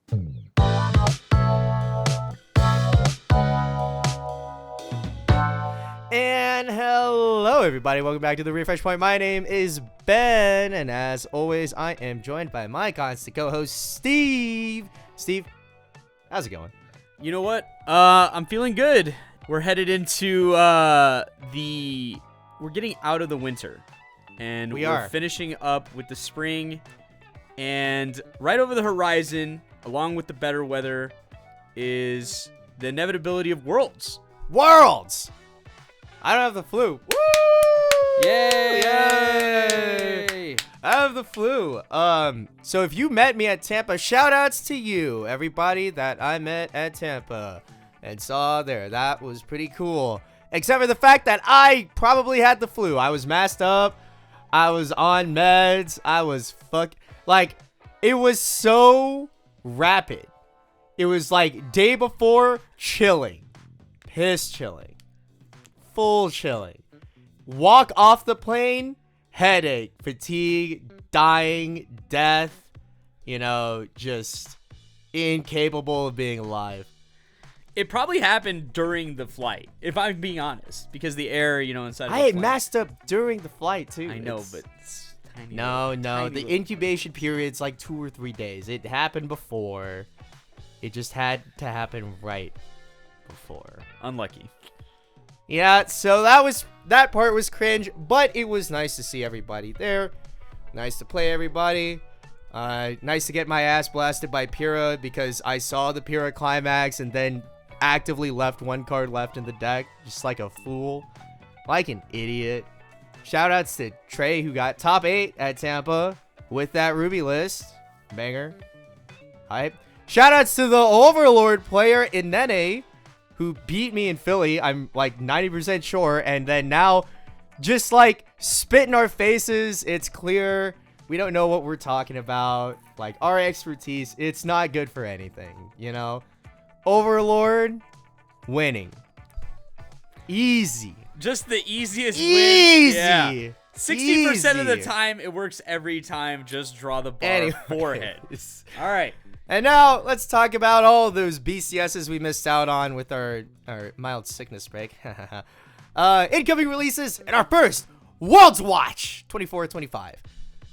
And hello, everybody. Welcome back to the Refresh Point. My name is Ben, and as always, I am joined by my constant co-host, Steve. Steve, how's it going? You know what? I'm feeling good. We're headed into we're getting out of the winter, and we're finishing up with the spring. And right over the horizon, along with the better weather, is the inevitability of Worlds. Worlds! I don't have the flu. Woo! Yay! Yay! I have the flu. So if you met me at Tampa, shout outs to you, everybody that I met at Tampa and saw there. That was pretty cool. Except for the fact that I probably had the flu. I was masked up. I was on meds. I was it was so rapid. It was like day before, chilling. Piss chilling. Full chilling. Walk off the plane, headache, fatigue, dying, death, just incapable of being alive. It probably happened during the flight, if I'm being honest, because the air, inside. I had masked up during the flight too. I know, but it's tiny. No. The incubation period's like 2 or 3 days. It happened before. It just had to happen right before. Unlucky. Yeah, so that part was cringe, but it was nice to see everybody there. Nice to play everybody. Nice to get my ass blasted by Pyrrha because I saw the Pyrrha climax and then actively left one card left in the deck, just like a fool, like an idiot. Shoutouts to Trey, who got top 8 at Tampa with that Ruby list. Banger. Hype. Shoutouts to the Overlord player in Nene, who beat me in Philly, I'm like 90% sure, and then now just like spit in our faces. It's clear we don't know what we're talking about. Like, our expertise, it's not good for anything, Overlord winning. Easy. Just the easiest Easy. win. Yeah. 60% of the time, it works every time. Just draw the bar forehead. All right. And now let's talk about all those BCSs we missed out on with our mild sickness break. Incoming releases and our first Worlds Watch 24-25.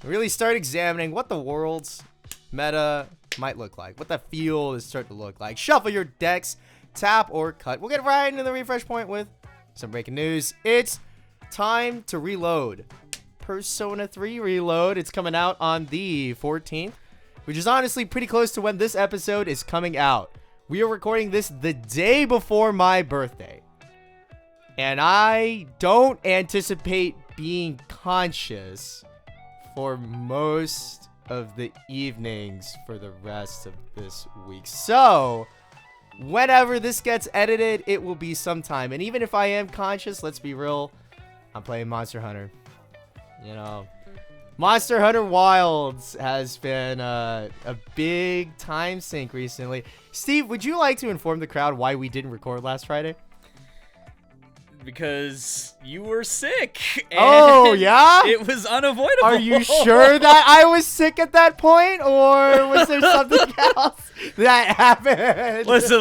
Really start examining what the Worlds meta might look like, what the field is starting to look like. Shuffle your decks, tap or cut. We'll get right into the refresh point with some breaking news. It's time to reload. Persona 3 Reload. It's coming out on the 14th. Which is honestly pretty close to when this episode is coming out. We are recording this the day before my birthday. And I don't anticipate being conscious for most of the evenings for the rest of this week. So, whenever this gets edited, it will be sometime. And even if I am conscious, let's be real, I'm playing Monster Hunter. Monster Hunter Wilds has been a big time sink recently. Steve, would you like to inform the crowd why we didn't record last Friday? Because you were sick. And oh, yeah? It was unavoidable. Are you sure that I was sick at that point? Or was there something else that happened? Listen.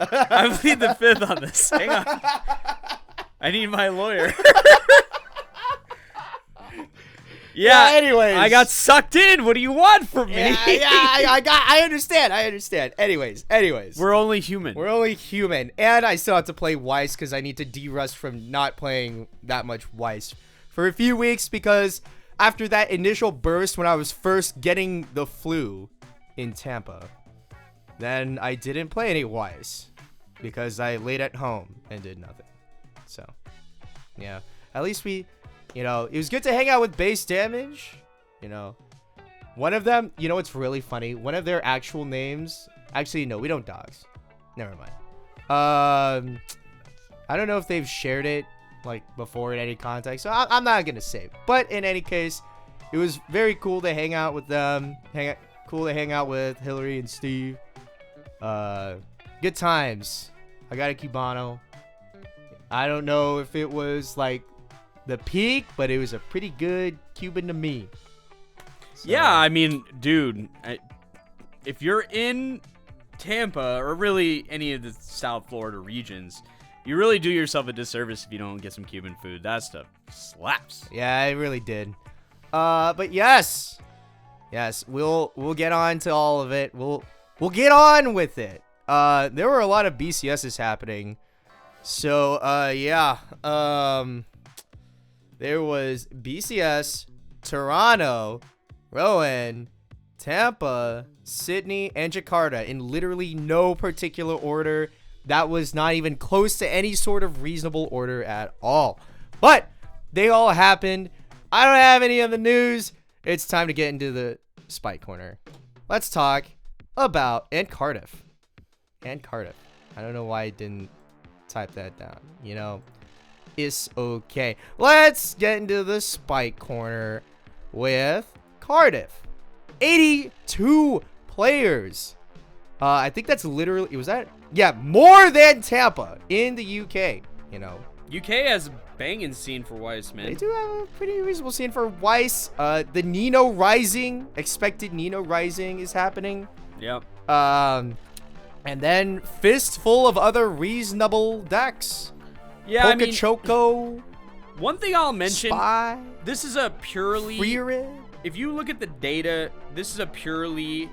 I plead the fifth on this. Hang on. I need my lawyer. Yeah. Anyways, I got sucked in. What do you want from me? I understand. Anyways. We're only human. And I still have to play Weiss because I need to de-rust from not playing that much Weiss for a few weeks because after that initial burst when I was first getting the flu in Tampa, then I didn't play any Weiss because I laid at home and did nothing. So, yeah. At least it was good to hang out with base damage. One of them, it's really funny. One of their actual names, actually, no, we don't dogs. Never mind. I don't know if they've shared it before in any context, so I'm not gonna say. But in any case, it was very cool to hang out with them. Cool to hang out with Hillary and Steve. Good times. I got a Cubano. I don't know if it was the peak, but it was a pretty good Cuban to me. So. Yeah, I mean, dude, if you're in Tampa or really any of the South Florida regions, you really do yourself a disservice if you don't get some Cuban food. That stuff slaps. Yeah, it really did. But yes, we'll get on to all of it. We'll get on with it. There were a lot of BCSs happening. So, yeah. There was BCS, Toronto, Rowan, Tampa, Sydney, and Jakarta in literally no particular order. That was not even close to any sort of reasonable order at all. But they all happened. I don't have any of the news. It's time to get into the Spike Corner. Let's talk about Cardiff. I don't know why I didn't type that down. You know, it's okay. Let's get into the Spike Corner with Cardiff. 82 players. I think that's literally, was that? Yeah, more than Tampa in the UK, you know. UK has a banging scene for Weiss, man. They do have a pretty reasonable scene for Weiss. The Nino Rising, expected Nino Rising is happening. Yep. And then fistful of other reasonable decks. Yeah, I mean, Choco. One thing I'll mention, Spy. this is a purely, Freerid. if you look at the data, this is a purely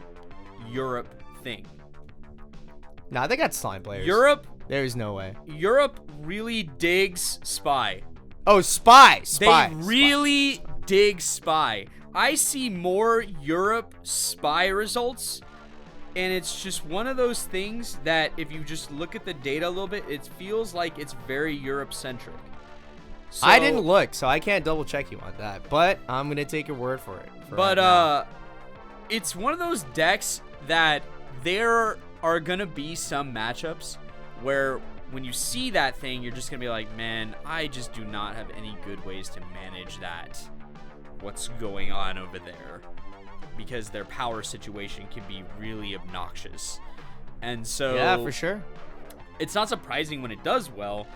Europe thing. Nah, they got slime players. Europe, there's no way. Europe really digs Spy. Oh, Spy. They really dig Spy. I see more Europe Spy results, and it's just one of those things that if you just look at the data a little bit, it feels like it's very Europe-centric. So, I didn't look, so I can't double check you on that, but I'm going to take your word for it. It's one of those decks that there are going to be some matchups where when you see that thing, you're just going to be like, man, I just do not have any good ways to manage that. What's going on over there? Because their power situation can be really obnoxious. And so, yeah, for sure. It's not surprising when it does well.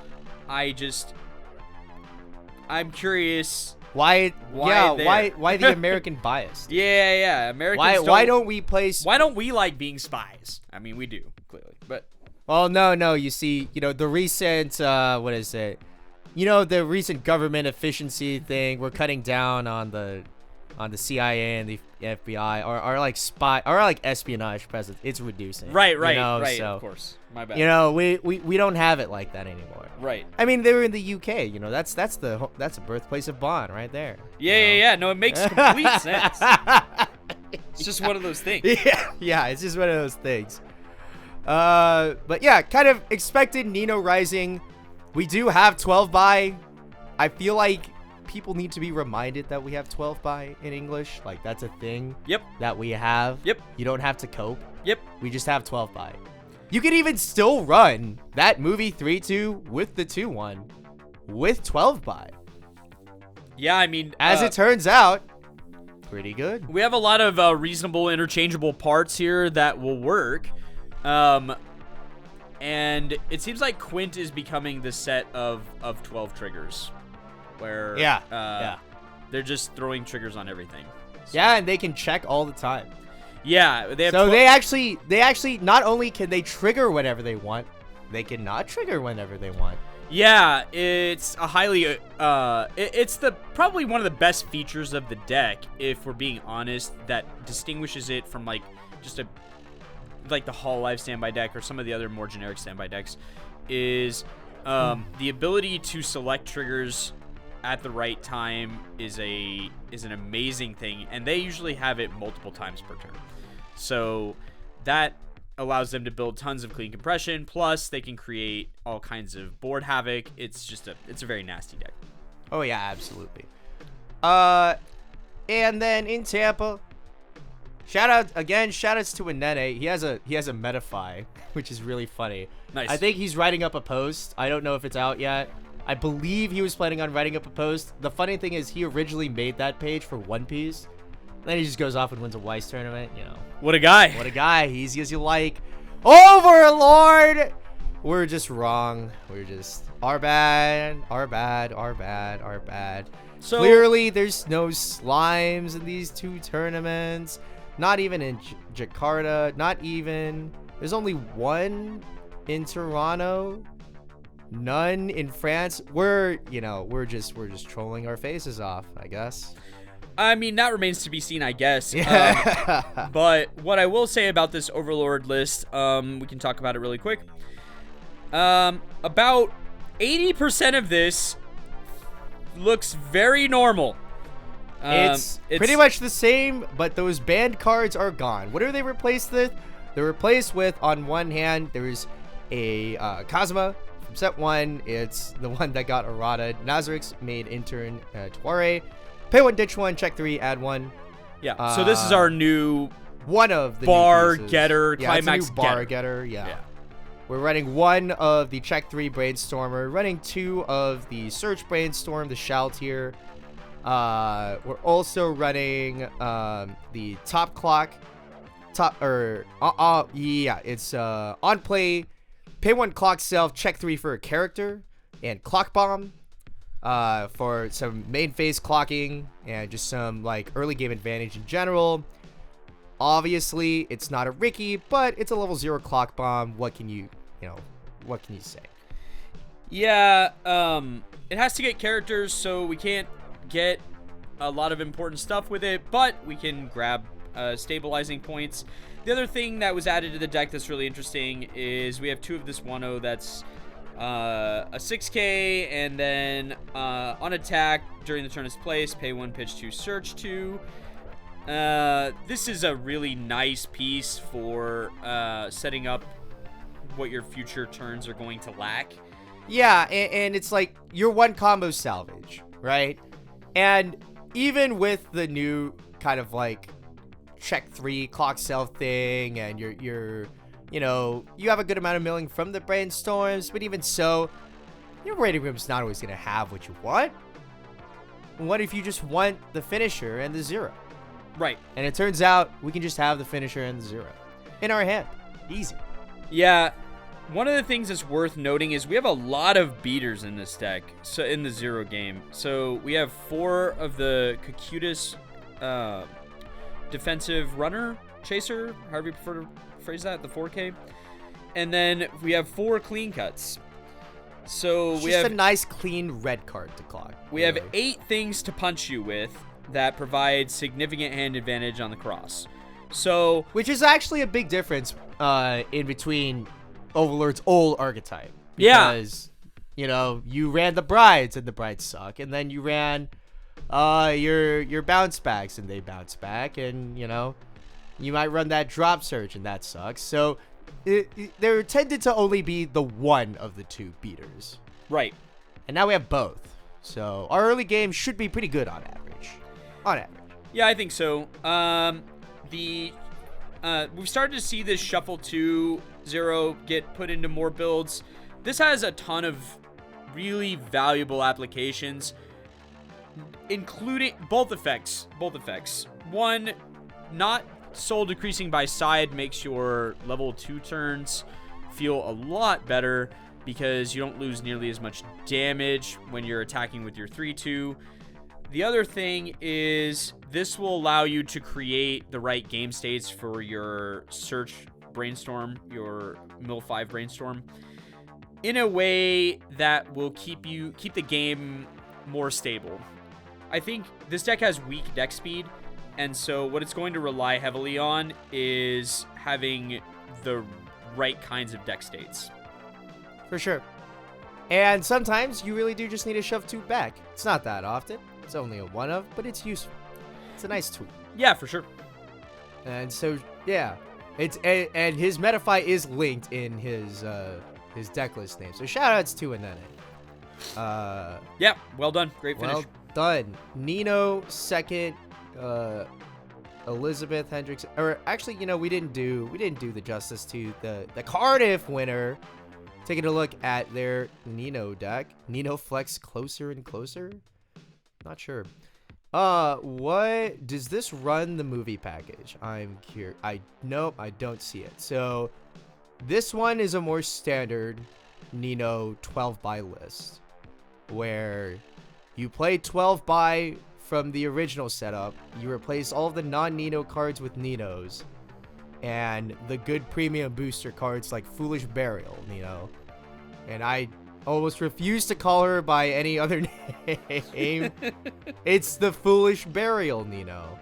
I'm curious why the American bias? Yeah. Americans why don't we place? Why don't we like being spies? I mean, we do clearly, but well, no. You see, the recent what is it? The recent government efficiency thing. We're cutting down on the CIA and the FBI or like spy or like espionage presence. It's reducing. Right. So, of course, my bad. We don't have it like that anymore. Right. I mean, they were in the UK. That's the birthplace of Bond right there. Yeah. No, it makes complete sense. It's just one of those things. Yeah. It's just one of those things. But yeah, kind of expected Nino Rising. We do have 12 buy. I feel like people need to be reminded that we have 12 buy in English. Like, that's a thing. Yep. That we have. Yep. You don't have to cope. Yep. We just have 12 buy. You could even still run that movie 3-2 with the 2-1 with 12 buy. Yeah, I mean, as it turns out, pretty good. We have a lot of reasonable interchangeable parts here that will work. And it seems like Quint is becoming the set of 12 triggers. Where they're just throwing triggers on everything. So. Yeah, and they can check all the time. Yeah, they have they actually not only can they trigger whenever they want, they can not trigger whenever they want. Yeah, it's a highly it's probably one of the best features of the deck, if we're being honest, that distinguishes it from like just like the Hololive standby deck or some of the other more generic standby decks, is the ability to select triggers at the right time is an amazing thing, and they usually have it multiple times per turn. So that allows them to build tons of clean compression, plus they can create all kinds of board havoc. It's a very nasty deck. Oh yeah, absolutely. And then in Tampa, shoutouts to Anene. He has a Metafy, which is really funny. Nice. I think he's writing up a post. I don't know if it's out yet. I believe he was planning on writing up a post. The funny thing is he originally made that page for One Piece. Then he just goes off and wins a Weiss tournament, What a guy. What a guy. Easy as you like. Overlord! We're just wrong. We're just our bad. So clearly there's no slimes in these two tournaments. Not even in Jakarta. Not even. There's only one in Toronto. None in France. We're just trolling our faces off, I guess. I mean, that remains to be seen, I guess. Yeah. But what I will say about this Overlord list, we can talk about it really quick. About 80% of this looks very normal. It's pretty much the same, but those banned cards are gone. What are they replaced with? They're replaced with, on one hand, there's a Kazuma from set 1. It's the one that got errata. Nazarix made intern Tuare. Pay 1, ditch 1, check 3, add 1. Yeah, so this is our new one of the bar new getter, yeah, climax it's a new bar getter. Yeah. We're running 1 of the check 3 Brainstormer, running 2 of the Search Brainstorm, the Shell tier. We're also running the Top Clock. It's on play, pay 1 clock self, check 3 for a character, and Clock Bomb. For some main phase clocking and just some like early game advantage in general. Obviously, it's not a Ricky, but it's a level 0 clock bomb. What can you say? Yeah, it has to get characters, so we can't get a lot of important stuff with it, but we can grab stabilizing points. The other thing that was added to the deck that's really interesting is we have 2 of this 1-0 that's a 6k, and then on attack during the turn is placed, pay 1, pitch 2, search 2. This is a really nice piece for setting up what your future turns are going to lack. Yeah, and it's like your 1 combo salvage, right? And even with the new kind of like check 3 clock self thing, and you're you have a good amount of milling from the Brainstorms, but even so, your rating room's not always going to have what you want. What if you just want the finisher and the 0? Right. And it turns out we can just have the finisher and the 0 in our hand. Easy. Yeah. One of the things that's worth noting is we have a lot of beaters in this deck, so in the 0 game. So we have 4 of the Cocutus defensive runner, chaser, however you prefer to phrase that, the 4K. And then we have 4 clean cuts. So it's just a nice clean red card to clock. We have 8 things to punch you with that provide significant hand advantage on the cross. So, which is actually a big difference in between Overlord's old archetype. Because, you ran the brides and the brides suck, and then you ran your bounce backs and they bounce back, and you might run that drop search and that sucks. So there tended to only be the one of the 2 beaters. Right. And now we have both. So our early game should be pretty good on average. Yeah, I think so. We've started to see this Shuffle 2-0 get put into more builds. This has a ton of really valuable applications, including both effects. One, not soul decreasing by side makes your level 2 turns feel a lot better because you don't lose nearly as much damage when you're attacking with your 3-2. The other thing is this will allow you to create the right game states for your search brainstorm, your Mill 5 brainstorm, in a way that will keep the game more stable. I think this deck has weak deck speed, and so what it's going to rely heavily on is having the right kinds of deck states. For sure. And sometimes you really do just need to shove 2 back. It's not that often. It's only a 1 of, but it's useful. It's a nice tool. Yeah, for sure. And so, yeah. And his Metafy is linked in his deck list name. So shout outs to Anene. Yeah, well done. Great finish. Well done. Nino second, Elizabeth Hendricks, or actually, we didn't do the justice to the Cardiff winner. Taking a look at their Nino deck. Nino flex closer and closer. Not sure. What does this run the movie package? I'm curious. Nope, I don't see it. So this one is a more standard Nino 12 buy list, where you play 12 buy from the original setup, you replace all of the non-Nino cards with Ninos. And the good premium booster cards like Foolish Burial, Nino. And I almost refuse to call her by any other name. It's the Foolish Burial, Nino.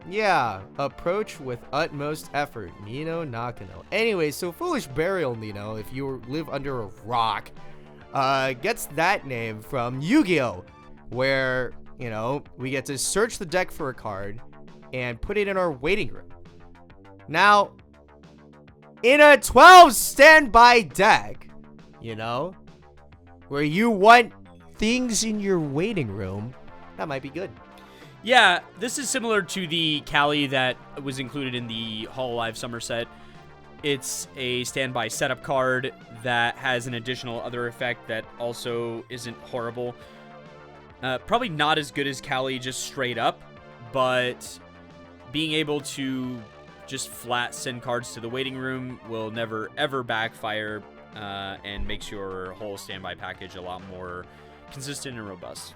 Yeah, approach with utmost effort, Nino Nakano. Anyway, so Foolish Burial, Nino, if you live under a rock, gets that name from Yu-Gi-Oh! Where, you know, we get to search the deck for a card and put it in our waiting room. Now, in a 12 standby deck, you know, where you want things in your waiting room, that might be good. Yeah, this is similar to the Cali that was included in the Hololive Summer set. It's a standby setup card that has an additional other effect that also isn't horrible. Probably not as good as Cali just straight up, but being able to just flat send cards to the waiting room will never ever backfire and makes your whole standby package a lot more consistent and robust.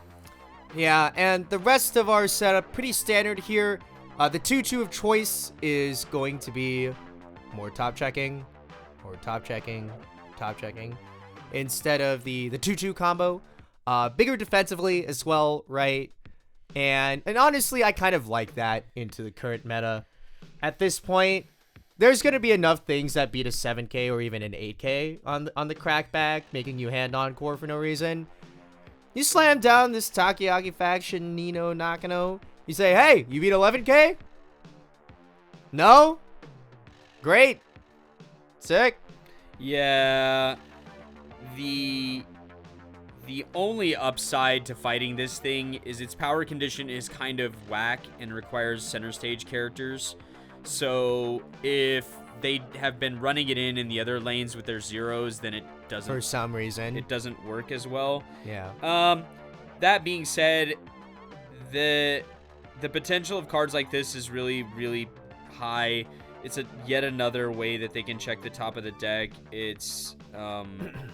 Yeah, and the rest of our setup, pretty standard here. The 2-2 of choice is going to be more top checking, instead of the 2-2 combo. Bigger defensively as well, right? And honestly, I kind of like that into the current meta. At this point, there's going to be enough things that beat a 7k or even an 8k on the crackback, making you hand-on core for no reason. You slam down this Takoyaki faction Nino Nakano. You say, hey, you beat 11k? No? Great. Sick. Yeah. The only upside to fighting this thing is its power condition is kind of whack and requires center stage characters. So if they have been running it in the other lanes with their zeros, then it doesn't, for some reason, it doesn't work as well. Yeah. That being said, the potential of cards like this is really, really high. It's yet another way that they can check the top of the deck. It's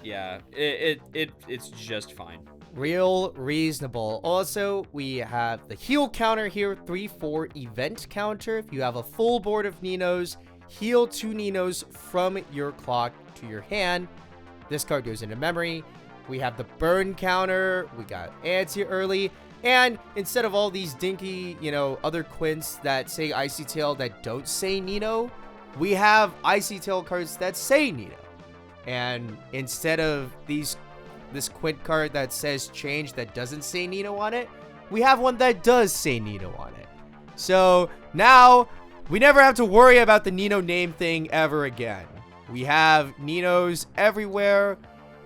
yeah, it's just fine. Real reasonable. Also, we have the heal counter here, 3-4 event counter. If you have a full board of Ninos, heal 2 Ninos from your clock to your hand. This card goes into memory. We have the burn counter. We got anti early. And instead of all these dinky, you know, other quints that say Icy Tail that don't say Nino, we have Icy Tail cards that say Nino. And instead of this quint card that says change that doesn't say Nino on it, we have one that does say Nino on it. So now we never have to worry about the Nino name thing ever again. We have Ninos everywhere,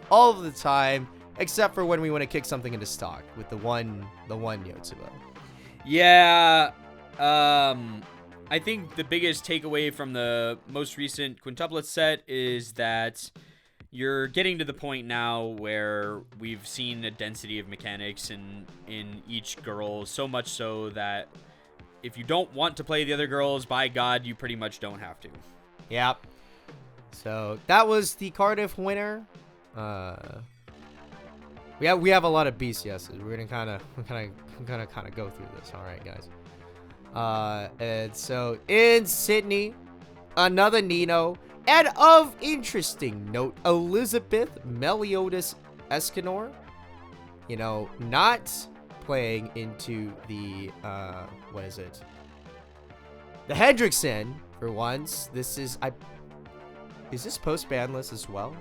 all of the time, except for when we want to kick something into stock with the one Yotsuba. Yeah, I think the biggest takeaway from the most recent quintuplet set is that you're getting to the point now where we've seen a density of mechanics in each girl, so much so that if you don't want to play the other girls, by God, you pretty much don't have to. Yep. So that was the Cardiff winner. We have a lot of BCSs. We're gonna kind of go through this. All right, guys. And so in Sydney, another Nino, and of interesting note, Elizabeth Meliodas Escanor. You know, not playing into the what is it? The Hendrickson for once. This is Is this post ban list as well?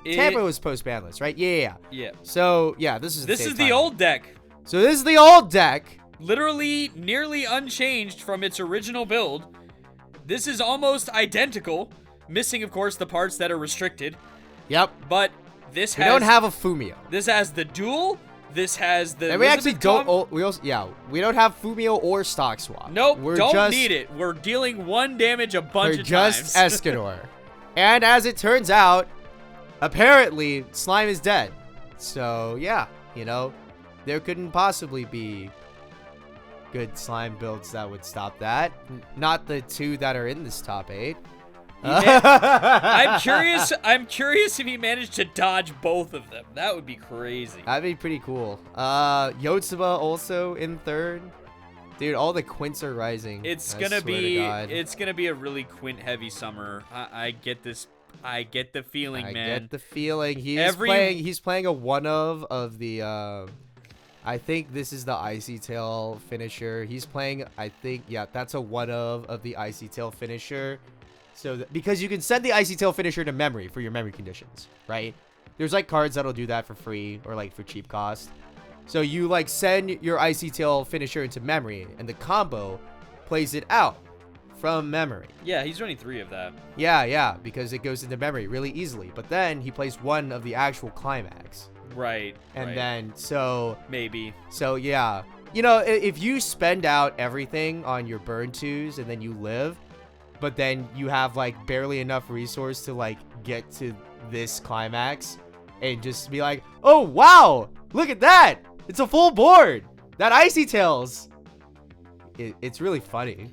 Tampa was post ban list, right? Yeah. So yeah, this is the old deck. So this is the old deck. Literally nearly unchanged from its original build. This is almost identical, missing of course the parts that are restricted. Yep. But we don't have a Fumio. This has the duel. This has the. And we actually don't. We don't have Fumio or stock swap. Nope. Don't need it. We're dealing 1 damage a bunch of times. We're just Escanor. And as it turns out, apparently Slime is dead. So yeah, you know, there couldn't possibly be good Slime builds that would stop that. Not the 2 that are in this top 8. I'm curious if he managed to dodge both of them. That would be crazy. That'd be pretty cool. Yotsuba also in third. Dude, all the Quints are rising. It's gonna be a really Quint heavy summer. I get this. I get the feeling, man. I get the feeling. He's playing a one of the I think this is the Icy Tail finisher. He's playing, I think, yeah, that's a one of the Icy Tail finisher. So because you can send the Icy Tail finisher to memory for your memory conditions, right? There's like cards that'll do that for free or like for cheap cost. So you like send your Icy Tail finisher into memory and the combo plays it out from memory. Yeah, he's running 3 of that. Yeah, because it goes into memory really easily. But then he plays one of the actual climax. Right. And then, so... Maybe. So, yeah. You know, if you spend out everything on your burn 2s and then you live, but then you have, like, barely enough resource to, like, get to this climax and just be like, oh, wow! Look at that! It's a full board! That Icy Tails! It's really funny.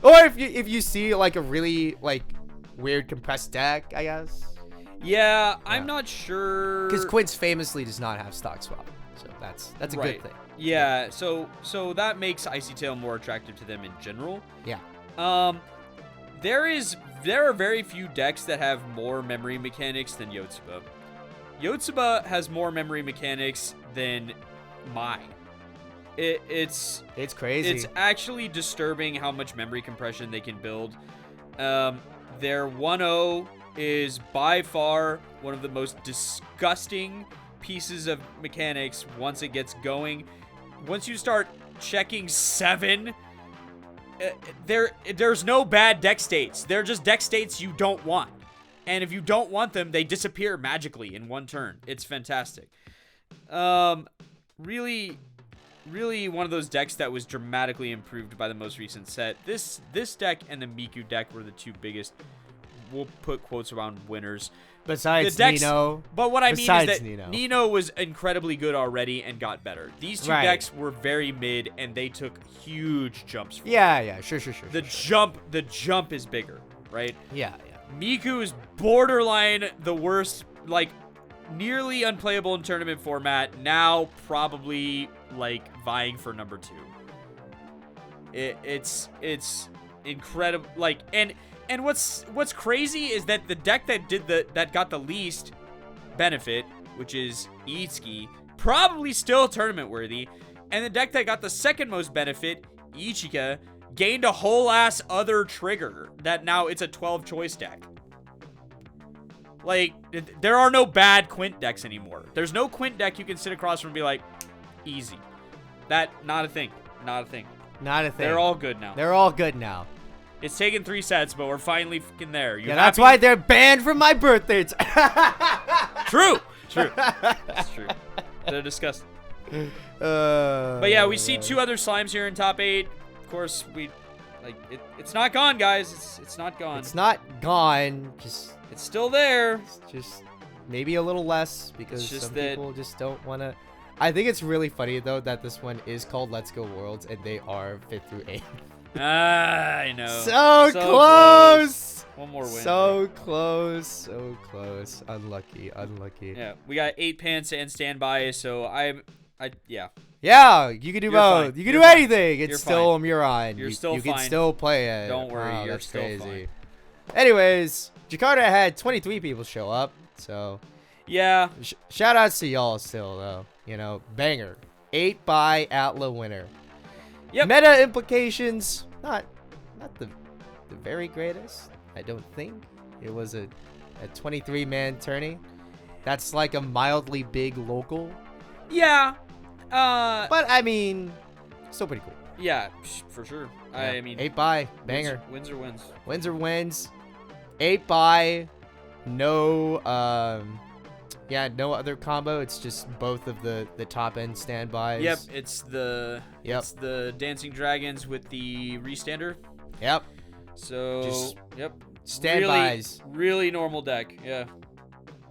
Or if you see like a really like weird compressed deck, I guess. Yeah, I'm not sure. Because Quints famously does not have stock swap, so that's a good thing. Yeah, so that makes Icy Tail more attractive to them in general. Yeah. There are very few decks that have more memory mechanics than Yotsuba. Yotsuba has more memory mechanics than mine. It's crazy. It's actually disturbing how much memory compression they can build. Their 1-0 is by far one of the most disgusting pieces of mechanics once it gets going. Once you start checking 7, there's no bad deck states. They're just deck states you don't want. And if you don't want them, they disappear magically in one turn. It's fantastic. Really one of those decks that was dramatically improved by the most recent set. This deck and the Miku deck were the 2 biggest, we'll put quotes around, winners. Besides Nino. But what I mean is that Nino was incredibly good already and got better. These 2 decks were very mid and they took huge jumps forward. Yeah, sure. The jump is bigger, right? Yeah. Miku is borderline the worst, like nearly unplayable in tournament format. Now probably like vying for number 2. It's incredible. Like and what's crazy is that the deck that got the least benefit, which is Itsuki, probably still tournament worthy, and the deck that got the second most benefit, Ichika, gained a whole ass other trigger that now it's a 12 choice deck. Like, there are no bad Quint decks anymore. There's no Quint deck you can sit across from and be like, easy. Not a thing. They're all good now. It's taken 3 sets, but we're finally fucking there. That's why they're banned from my birthday. True. That's true. They're disgusting. But yeah, we see 2 other slimes here in top 8. Of course, it's not gone, guys. It's not gone. It's not gone. It's still there. It's just maybe a little less because some people just don't want to. I think it's really funny though that this one is called Let's Go Worlds and they are 5th through 8th. I know. So close. One more win. So close. Unlucky. Yeah, we got 8 pants and standby. So yeah. Yeah, you can do both. You can do anything. It's still a Muron. You're still fine. You can still play it. Don't worry. Wow, you're still crazy. fine. Anyways, Jakarta had 23 people show up. So yeah. Shout outs to y'all still though. You know, banger. 8 by Atla winner. Yep. Meta implications, not the very greatest, I don't think. It was a 23-man tourney. That's like a mildly big local. Yeah. But I mean, still pretty cool. Yeah, for sure. Yeah. I mean, 8 by banger. Wins or wins. Wins or wins. 8 by no no other combo. It's just both of the top end standbys. Yep, it's the Dancing Dragons with the Restander. Yep. So standbys. Really normal deck. Yeah.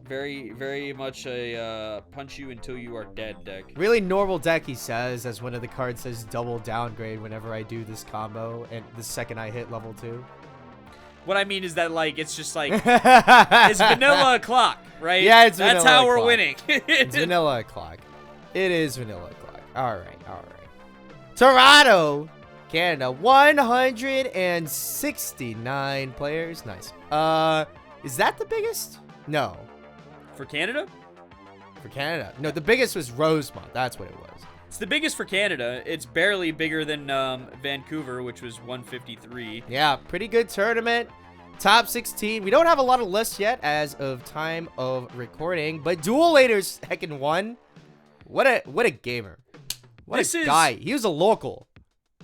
Very, very much a punch you until you are dead deck. Really normal deck, he says, as one of the cards says double downgrade whenever I do this combo and the second I hit level 2. What I mean is that, like, it's just like, it's vanilla clock, right? Yeah, it's That's vanilla how we're clock. winning. It's vanilla clock. It is vanilla clock. All right. Toronto, Canada, 169 players. Nice. Is that the biggest? No. For Canada? For Canada. No, the biggest was Rosemont. That's what it was. It's the biggest for Canada. It's barely bigger than Vancouver, which was 153. Yeah, pretty good tournament. Top 16. We don't have a lot of lists yet as of time of recording, but Dual Later's heckin' won. What a gamer. What a guy. He was a local.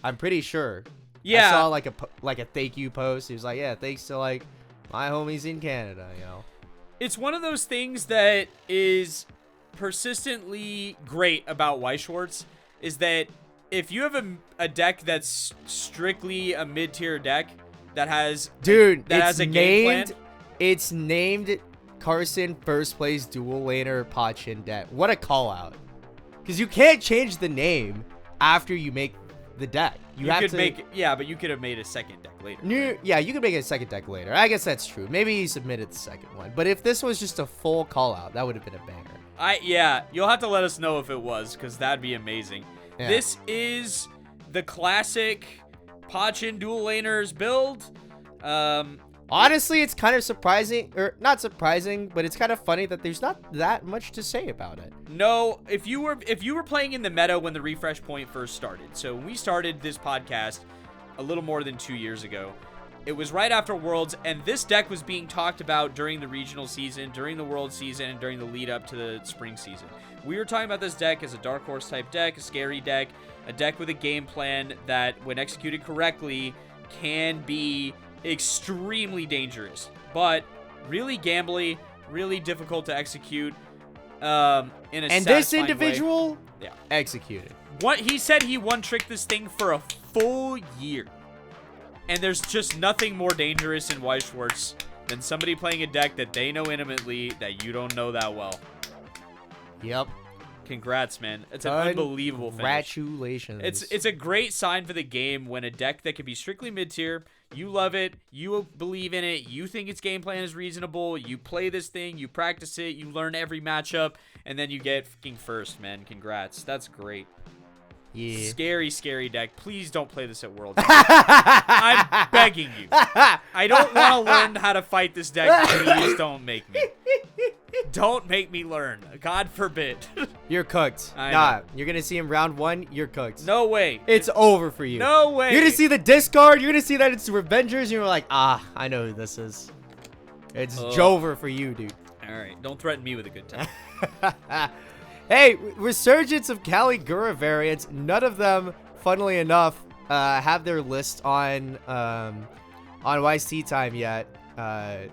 I'm pretty sure. Yeah. I saw like a thank you post. He was like, yeah, thanks to like my homies in Canada, you know. It's one of those things that is persistently great about Weiss Schwarz is that if you have a deck that's strictly a mid-tier deck that has a game plan, it's named Carson First Place Dual Laner Pachin deck. What a call out. Because you can't change the name after you make the deck. But you could have made a second deck later. Yeah, you could make a second deck later. I guess that's true. Maybe he submitted the second one. But if this was just a full call out, that would have been a banger. You'll have to let us know if it was, because that'd be amazing. Yeah. This is the classic Pachin Dual Laners build. Honestly, it's kind of surprising, or not surprising, but it's kind of funny that there's not that much to say about it. No, if you were playing in the meta when the refresh point first started, so when we started this podcast a little more than 2 years ago, it was right after Worlds, and this deck was being talked about during the regional season, during the World season, and during the lead up to the spring season. We were talking about this deck as a Dark Horse type deck, a scary deck, a deck with a game plan that, when executed correctly, can be extremely dangerous, but really gambly, really difficult to execute. And this individual, executed. What he said, he one-tricked this thing for a full year. And there's just nothing more dangerous in Weiss Schwarz than somebody playing a deck that they know intimately that you don't know that well. Yep. Congrats, man. It's an unbelievable finish. Congratulations. It's a great sign for the game when a deck that can be strictly mid-tier, you love it, you believe in it, you think its game plan is reasonable, you play this thing, you practice it, you learn every matchup, and then you get fucking first, man. Congrats. That's great. Yeah. Scary, scary deck. Please don't play this at Worlds. I'm begging you. I don't want to learn how to fight this deck. Please don't make me. Don't make me learn. God forbid. You're cooked. You're going to see him round 1. You're cooked. No way. It's over for you. No way. You're going to see the discard. You're going to see that it's Revengers. And you're like, I know who this is. It's Jover for you, dude. All right. Don't threaten me with a good time. Hey, resurgence of Caligura variants. None of them, funnily enough, have their list on YC time yet.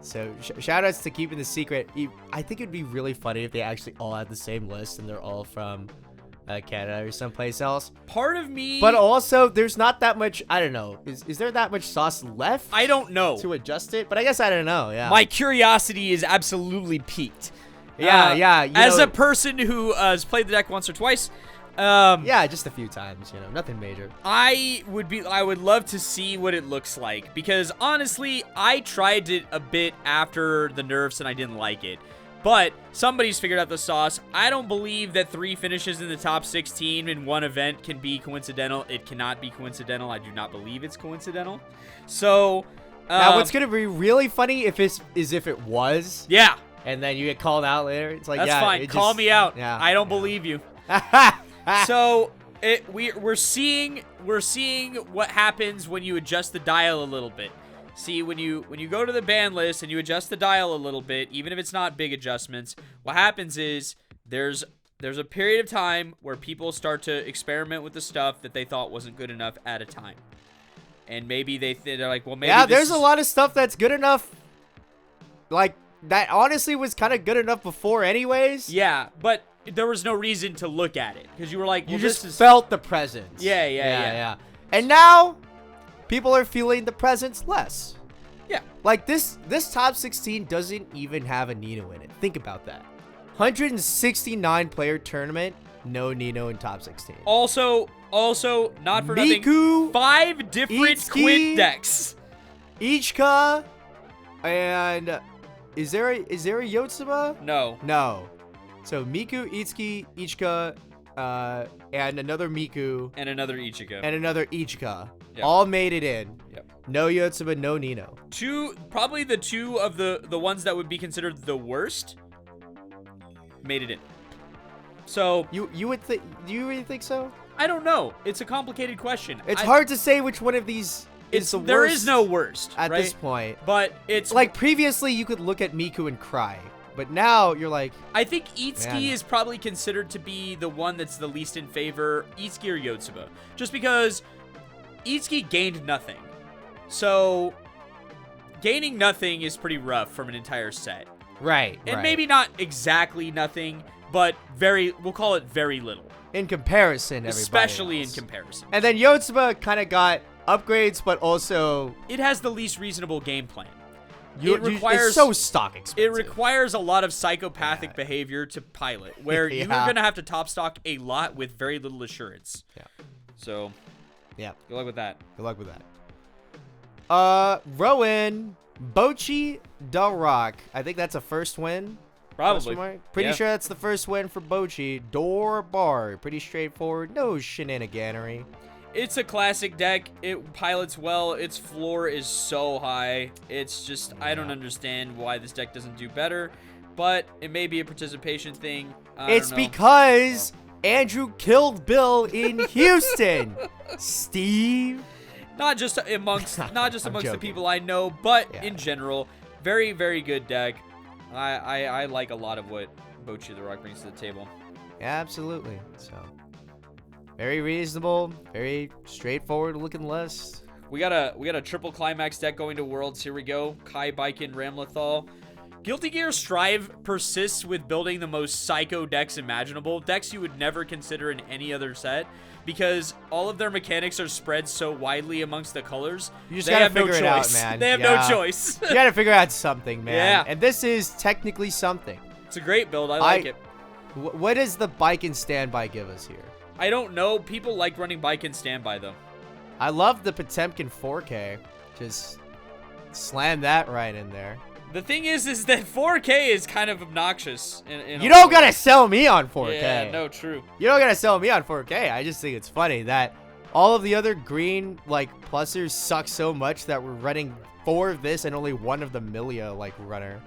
So shoutouts to keeping the secret. I think it'd be really funny if they actually all had the same list and they're all from Canada or someplace else. Part of me, but also there's not that much. I don't know. Is there that much sauce left? I don't know to adjust it, but I guess I don't know. Yeah, my curiosity is absolutely piqued. Yeah. As a person who has played the deck once or twice, yeah, just a few times, nothing major. I would love to see what it looks like, because honestly, I tried it a bit after the nerfs and I didn't like it. But somebody's figured out the sauce. I don't believe that 3 finishes in the top 16 in one event can be coincidental. It cannot be coincidental. I do not believe it's coincidental. So now what's gonna be really funny if it was. Yeah. And then you get called out later. It's like, that's fine. Call me out. Yeah, I don't believe you. So we're seeing what happens when you adjust the dial a little bit. See, when you go to the ban list and you adjust the dial a little bit, even if it's not big adjustments, what happens is there's a period of time where people start to experiment with the stuff that they thought wasn't good enough at a time. And maybe they're like, well, maybe there's a lot of stuff that's good enough. Like, that honestly was kind of good enough before anyways. Yeah, but there was no reason to look at it because you were like, well, you just felt the presence. Yeah. And now people are feeling the presence less. Yeah. Like this top 16 doesn't even have a Nino in it. Think about that. 169 player tournament, no Nino in top 16. Also, not for nothing, 5 different Quid decks. Ichka, And is there a Yotsuba? No. No. So Miku, Itsuki, Ichika, and another Miku. And another Ichika. And another Ichika. Yep. All made it in. Yep. No Yotsuba, no Nino. Probably the two of the ones that would be considered the worst made it in. So you would think? Do you really think so? I don't know. It's a complicated question. It's hard to say which one of these is the worst. There is no worst at right? this point. But it's like previously you could look at Miku and cry, but now you're like. I think Itsuki is probably considered to be the one that's the least in favor. Itsuki or Yotsuba, just because Itsuki gained nothing. So gaining nothing is pretty rough from an entire set. Right. And maybe not exactly nothing, but we'll call it very little. In comparison, especially in comparison. And then Yotsuba kind of got upgrades, but also it has the least reasonable game plan. It's so stock expensive. It requires a lot of psychopathic behavior to pilot, where you're gonna have to top stock a lot with very little assurance. Yeah. So, yeah. Good luck with that. Good luck with that. Rowan, Bocchi Del Rock. I think that's a first win. Probably. Pretty sure that's the first win for Bocchi. Door bar. Pretty straightforward. No shenaniganery. It's a classic deck. It pilots well. Its floor is so high. It's just, I don't understand why this deck doesn't do better. But it may be a participation thing. It's because Andrew killed Bill in Houston. Steve. Not just amongst the people I know, but in general, very, very good deck. I like a lot of what Bocchi the Rock brings to the table. Yeah, absolutely. So, very reasonable, very straightforward looking list. We got a triple climax deck going to Worlds. Here we go. Kai, Baiken, Ramlethal. Guilty Gear Strive persists with building the most psycho decks imaginable. Decks you would never consider in any other set, because all of their mechanics are spread so widely amongst the colors. You just gotta figure it out, man. They have no choice. You gotta figure out something, man. Yeah. And this is technically something. It's a great build. I like it. What does the Baiken standby give us here? I don't know. People like running Baiken standby, though. I love the Potemkin 4K. Just slam that right in there. The thing is that 4K is kind of obnoxious. You don't gotta sell me on 4K. Yeah, no, true. You don't gotta sell me on 4K. I just think it's funny that all of the other green, plusers suck so much that we're running 4 of this and only 1 of the Milia, runner.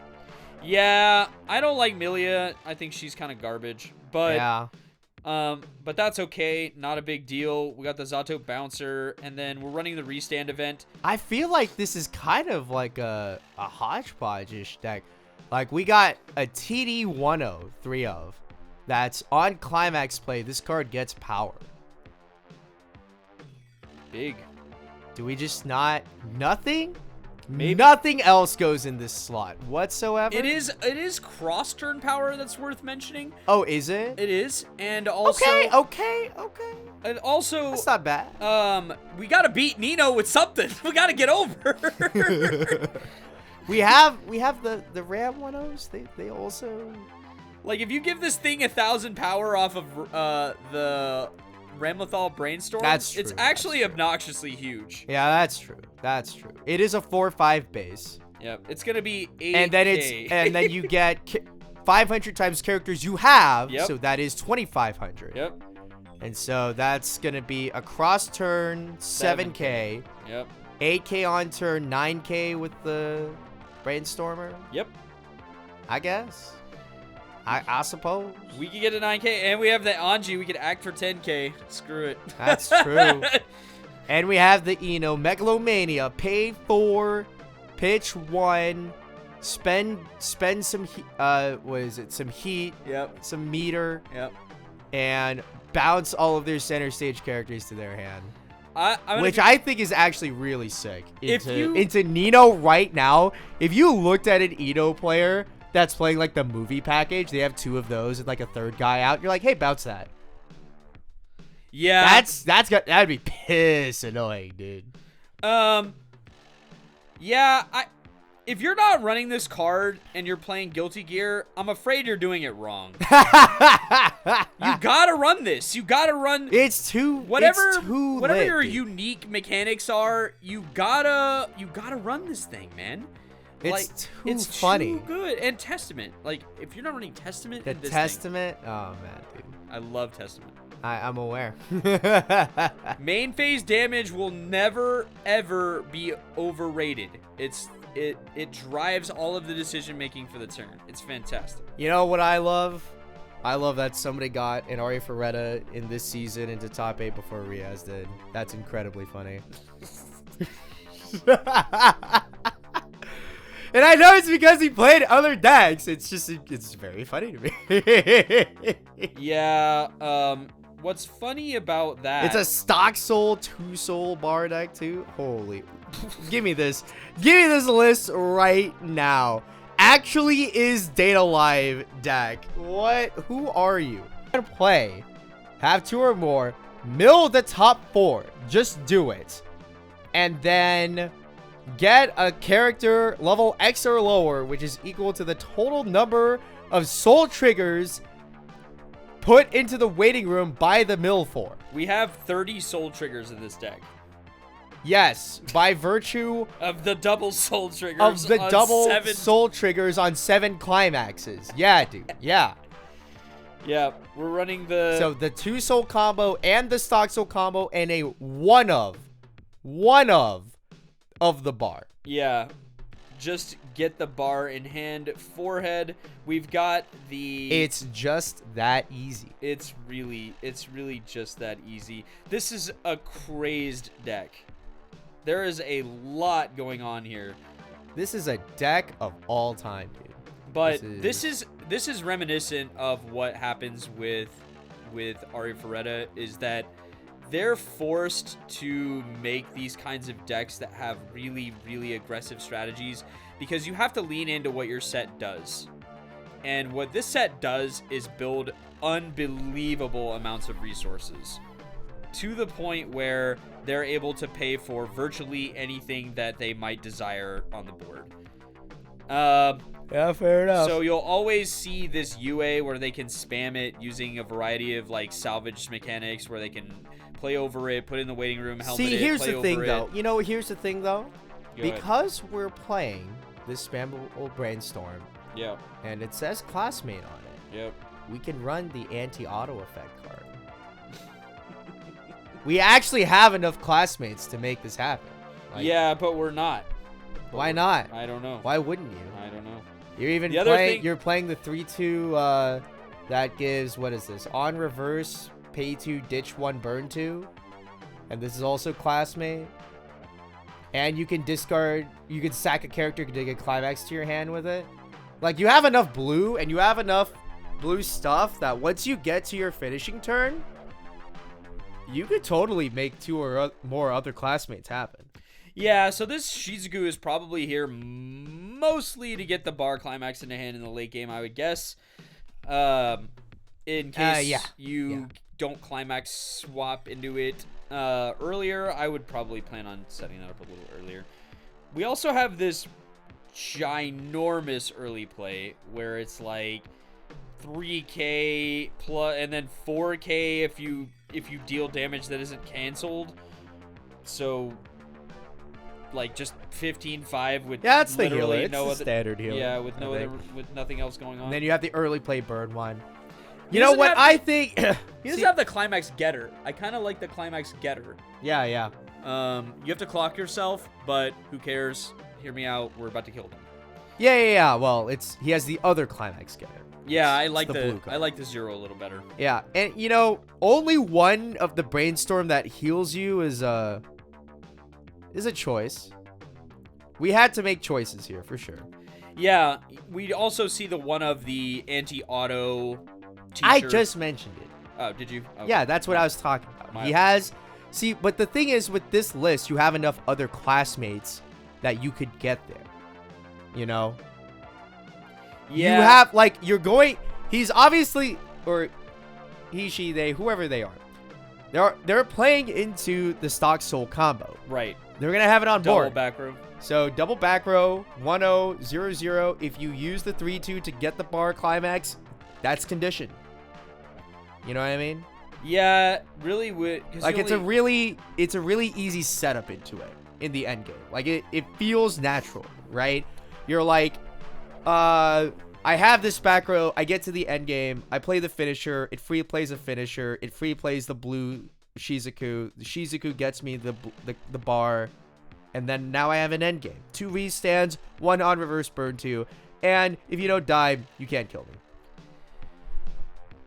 Yeah, I don't like Milia. I think she's kind of garbage. But, yeah. But that's okay. Not a big deal. We got the Zato Bouncer, and then we're running the Restand event. I feel like this is kind of like a hodgepodge-ish deck. We got a TD-10, 3 of. That's on Climax play. This card gets power. Big. Do we just not... Nothing? Maybe. Nothing else goes in this slot whatsoever. It is cross turn power that's worth mentioning. Oh, is it? It is, and also okay. And also that's not bad. We gotta beat Nino with something. We gotta get over. we have the Ram 1-0s. They also if you give this thing 1,000 power off of the Ramlethal Brainstorm, it's actually obnoxiously huge. Yeah, that's true. It is a 4/5 base. Yep, it's gonna be 8K. And then you get 500 times characters you have. Yep. So that is 2,500. Yep. And so that's gonna be a cross turn 7K. Yep. 8K on turn, 9K with the Brainstormer. Yep. I guess. I suppose. We could get a 9K, and we have the Anji. We could act for 10K. Screw it. That's true. And we have the Megalomania. Pay 4, pitch 1, spend some some heat, some meter, and bounce all of their center stage characters to their hand. Which I think is actually really sick. Into Nino right now, if you looked at an Eno player that's playing the movie package, they have 2 of those and a third guy out, you're like, hey, bounce that. Yeah. That'd be piss annoying, dude. Yeah, if you're not running this card and you're playing Guilty Gear, I'm afraid you're doing it wrong. You gotta run this. You gotta run. Whatever your unique mechanics are, you gotta run this thing, man. It's funny. Too good. And Testament. Like, if you're not running Testament The Testament? Oh, man, dude. I love Testament. I'm aware. Main phase damage will never, ever be overrated. It drives all of the decision-making for the turn. It's fantastic. You know what I love? I love that somebody got an Ari Ferretta in this season into top 8 before Riaz did. That's incredibly funny. And I know it's because he played other decks. It's very funny to me. Yeah, what's funny about that... It's a stock soul, 2-soul bar deck, too. Holy... Give me this. Give me this list right now. Actually is Data Live deck. What? Who are you? Play. Have 2 or more. Mill the top 4. Just do it. And then... get a character level X or lower, which is equal to the total number of soul triggers put into the waiting room by the mill for. We have 30 soul triggers in this deck. Yes, by virtue of the double soul triggers. Of the double soul triggers on 7 climaxes. Yeah, dude. Yeah. Yeah, we're running the... So the 2 soul combo and the stock soul combo and a one of the bar. Yeah, just get the bar in hand. Forehead, we've got the... It's just that easy. It's really just that easy. This is a crazed deck. There is a lot going on here. This is a deck of all time, dude. But this is reminiscent of what happens with Ari Ferretta, is that they're forced to make these kinds of decks that have really, really aggressive strategies because you have to lean into what your set does. And what this set does is build unbelievable amounts of resources to the point where they're able to pay for virtually anything that they might desire on the board. Yeah, fair enough. So you'll always see this UA where they can spam it using a variety of like salvage mechanics where they can play over it, put it in the waiting room, helmet See, it, here's play the over thing, it. though. You know, here's the thing, though. Go ahead. Because we're playing this spammable brainstorm, Yep. and it says classmate on it, Yep. we can run the anti-auto effect card. We actually have enough classmates to make this happen. Like, Yeah, but we're not. Why not? I don't know. Why wouldn't you? I don't know. You're even The other playing. thing- You're playing the 3/2. That gives, what is this? On reverse, pay 2, ditch 1, burn 2, and this is also classmate. And you can discard. You can sack a character to get climax to your hand with it. Like, you have enough blue, and you have enough blue stuff that once you get to your finishing turn, you could totally make 2 or more other classmates happen. Yeah, so this Shizuku is probably here mostly to get the bar climax into hand in the late game, I would guess. In case you don't climax swap into it earlier, I would probably plan on setting that up a little earlier. We also have this ginormous early play where it's like 3k plus and then 4k if you deal damage that isn't canceled. So like just 15-5 with that's the literally healer. It's no the other standard healer. Yeah, with no other with nothing else going on. And then you have the early play burn one. He You know doesn't what have- I think? He doesn't have the climax getter. I kind of like the climax getter. Yeah, yeah. You have to clock yourself, but who cares? Hear me out. We're about to kill them. Yeah. Well, he has the other climax getter. Yeah, I It's like the blue card. I like the 0 a little better. Yeah, and you know, only one of the brainstorm that heals you is a choice. We had to make choices here for sure. Yeah, we also see the one of the anti-auto teacher. I just mentioned it. Oh, did you? Okay. Yeah, that's what I was talking about. My- He has. See, but the thing is, with this list, you have enough other classmates that you could get there. You know. Yeah. You have like you're going. He's obviously, or he, she, they, whoever they are. They're playing into the stock soul combo. Right. They're gonna have it on Double board. back row. So double back row, 1-0, 0-0. If you use the 3/2 to get the bar climax, that's conditioned. You know what I mean? Yeah, really would. Like it's a really easy setup into it in the end game. Like it feels natural, right? You're like, I have this back row. I get to the end game. I play the finisher. It free plays a finisher. It free plays the blue Shizuku. The Shizuku gets me the bar. And then now I have an end game. 2 restands, 1 on reverse burn 2. And if you don't die, you can't kill me.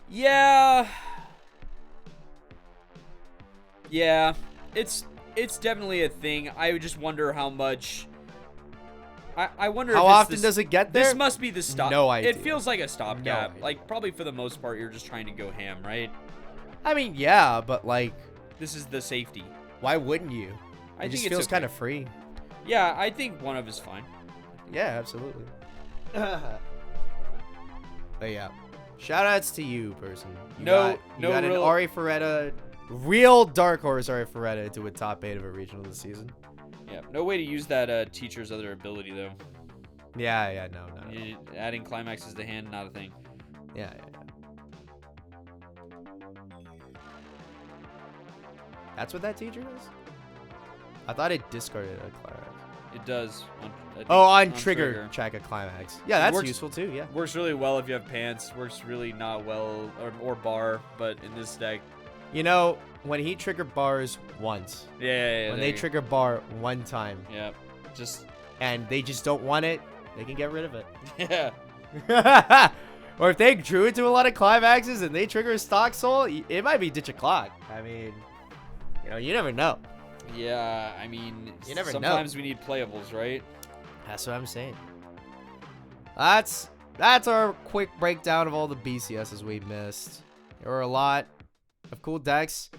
Yeah. Yeah. It's definitely a thing. I just wonder how much... I wonder how if often does it get there? This must be the stop. No idea. It feels like a stopgap. No like, probably for the most part, you're just trying to go ham, right? I mean, yeah, but like... This is the safety. Why wouldn't you? It just feels kind of free. Yeah, I think one of is fine. Yeah, absolutely. But yeah. Shoutouts to you, person. You got an Ari Ferretta, real dark horse Ari Ferretta into a top 8 of a regional this season. Yeah, no way to use that teacher's other ability, though. Yeah, no. Adding climaxes to hand, not a thing. Yeah. That's what that teacher does? I thought it discarded a climax. It does. On trigger check a climax. Yeah, that's useful too, yeah. Works really well if you have pants. Works really not well, or bar, but in this deck. You know, when he triggered bars once. Yeah. When they trigger bar one time. Yeah. And they just don't want it, they can get rid of it. Yeah. Or if they drew into a lot of climaxes and they trigger a stock soul, it might be ditch a clock. I mean, you never know. Yeah, I mean, you never sometimes know. We need playables, right? That's what I'm saying. That's our quick breakdown of all the BCSs we missed. There were a lot of cool decks.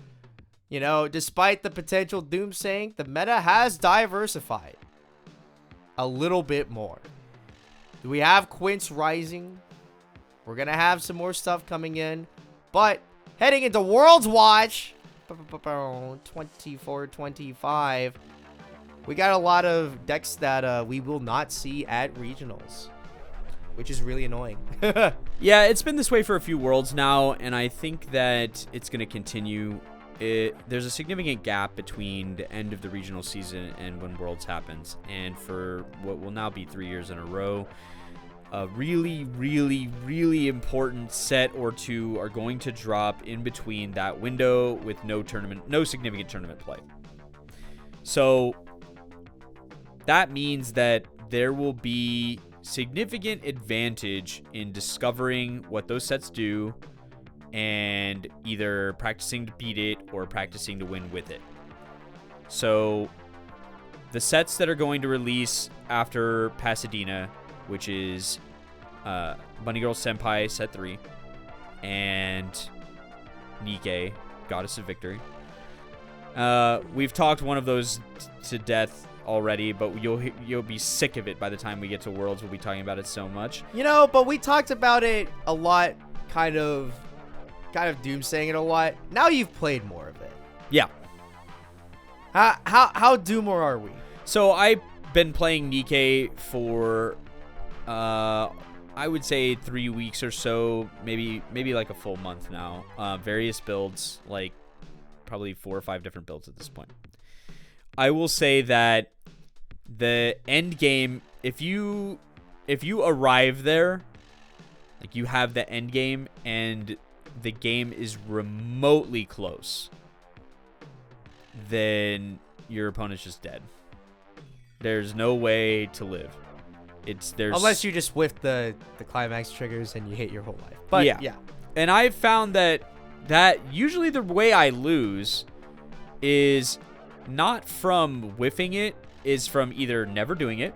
Despite the potential doomsaying, the meta has diversified a little bit more. Do we have Quince Rising? We're going to have some more stuff coming in. But heading into World's Watch 24-25, we got a lot of decks that we will not see at regionals, which is really annoying. Yeah, it's been this way for a few Worlds now, and I think that it's going to continue. There's a significant gap between the end of the regional season and when Worlds happens, and for what will now be 3 years in a row, a really, really, really important set or two are going to drop in between that window with no significant tournament play. So that means that there will be significant advantage in discovering what those sets do and either practicing to beat it or practicing to win with it. So the sets that are going to release after Pasadena, which is Bunny Girl Senpai Set 3 and Nikkei, Goddess of Victory. We've talked one of those to death already, but you'll be sick of it by the time we get to Worlds. We'll be talking about it so much. But we talked about it a lot, kind of doomsaying it a lot. Now you've played more of it. Yeah. How doomer are we? So I've been playing Nikkei for I would say 3 weeks or so, maybe like a full month now. Various builds, like probably 4 or 5 different builds at this point. I will say that the end game, if you arrive there, like you have the end game and the game is remotely close, then your opponent's just dead. There's no way to live. Unless you just whiff the climax triggers and you hate your whole life. But yeah. And I've found that usually the way I lose is not from whiffing it, is from either never doing it.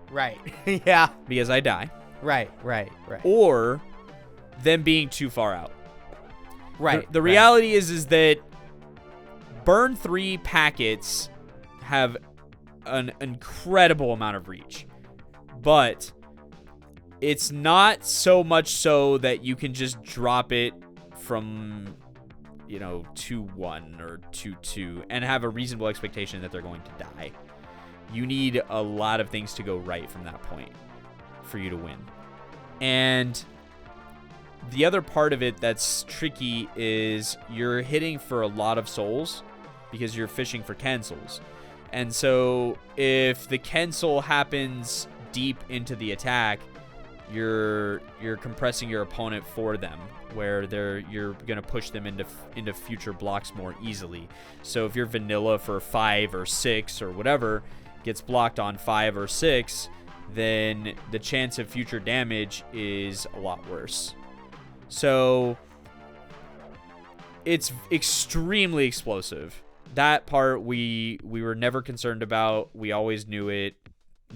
Right. Yeah. Because I die. Right. Or them being too far out. Right. The reality is that burn 3 packets have an incredible amount of reach. But it's not so much so that you can just drop it from 2-1 or 2-2 and have a reasonable expectation that they're going to die. You need a lot of things to go right from that point for you to win. And the other part of it that's tricky is you're hitting for a lot of souls because you're fishing for cancels. And so if the cancel happens deep into the attack, you're compressing your opponent for them, where you're gonna push them into future blocks more easily. So if you're vanilla for 5 or 6 or whatever, gets blocked on 5 or 6, then the chance of future damage is a lot worse. So it's extremely explosive. That part we were never concerned about. We always knew it.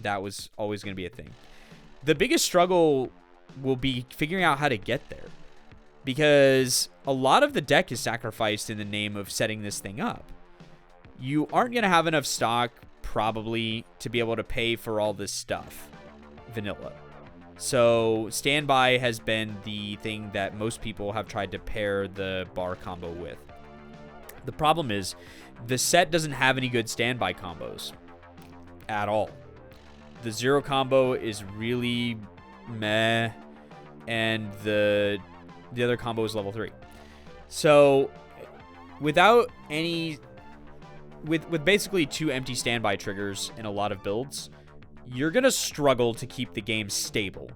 That was always going to be a thing. The biggest struggle will be figuring out how to get there, because a lot of the deck is sacrificed in the name of setting this thing up. You aren't going to have enough stock probably to be able to pay for all this stuff vanilla. So standby has been the thing that most people have tried to pair the bar combo with. The problem is the set doesn't have any good standby combos at all. The 0 combo is really meh, and the other combo is level 3. So without any, with basically 2 empty standby triggers in a lot of builds, you're gonna struggle to keep the game stable.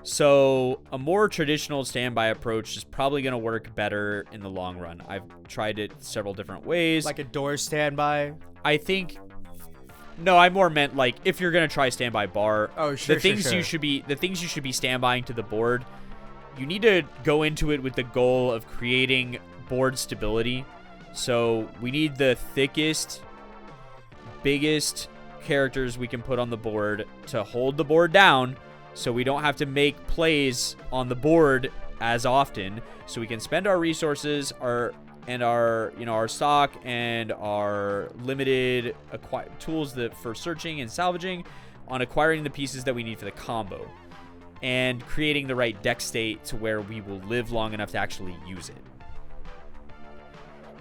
So a more traditional standby approach is probably going to work better in the long run. I've tried it several different ways. Like a door standby? I think... No, I more meant like if you're going to try standby bar, oh, sure, the things sure. you should be standbying to the board, you need to go into it with the goal of creating board stability. So we need the thickest, biggest characters we can put on the board to hold the board down, so we don't have to make plays on the board as often, so we can spend our resources, our stock and our limited tools for searching and salvaging on acquiring the pieces that we need for the combo, and creating the right deck state to where we will live long enough to actually use it.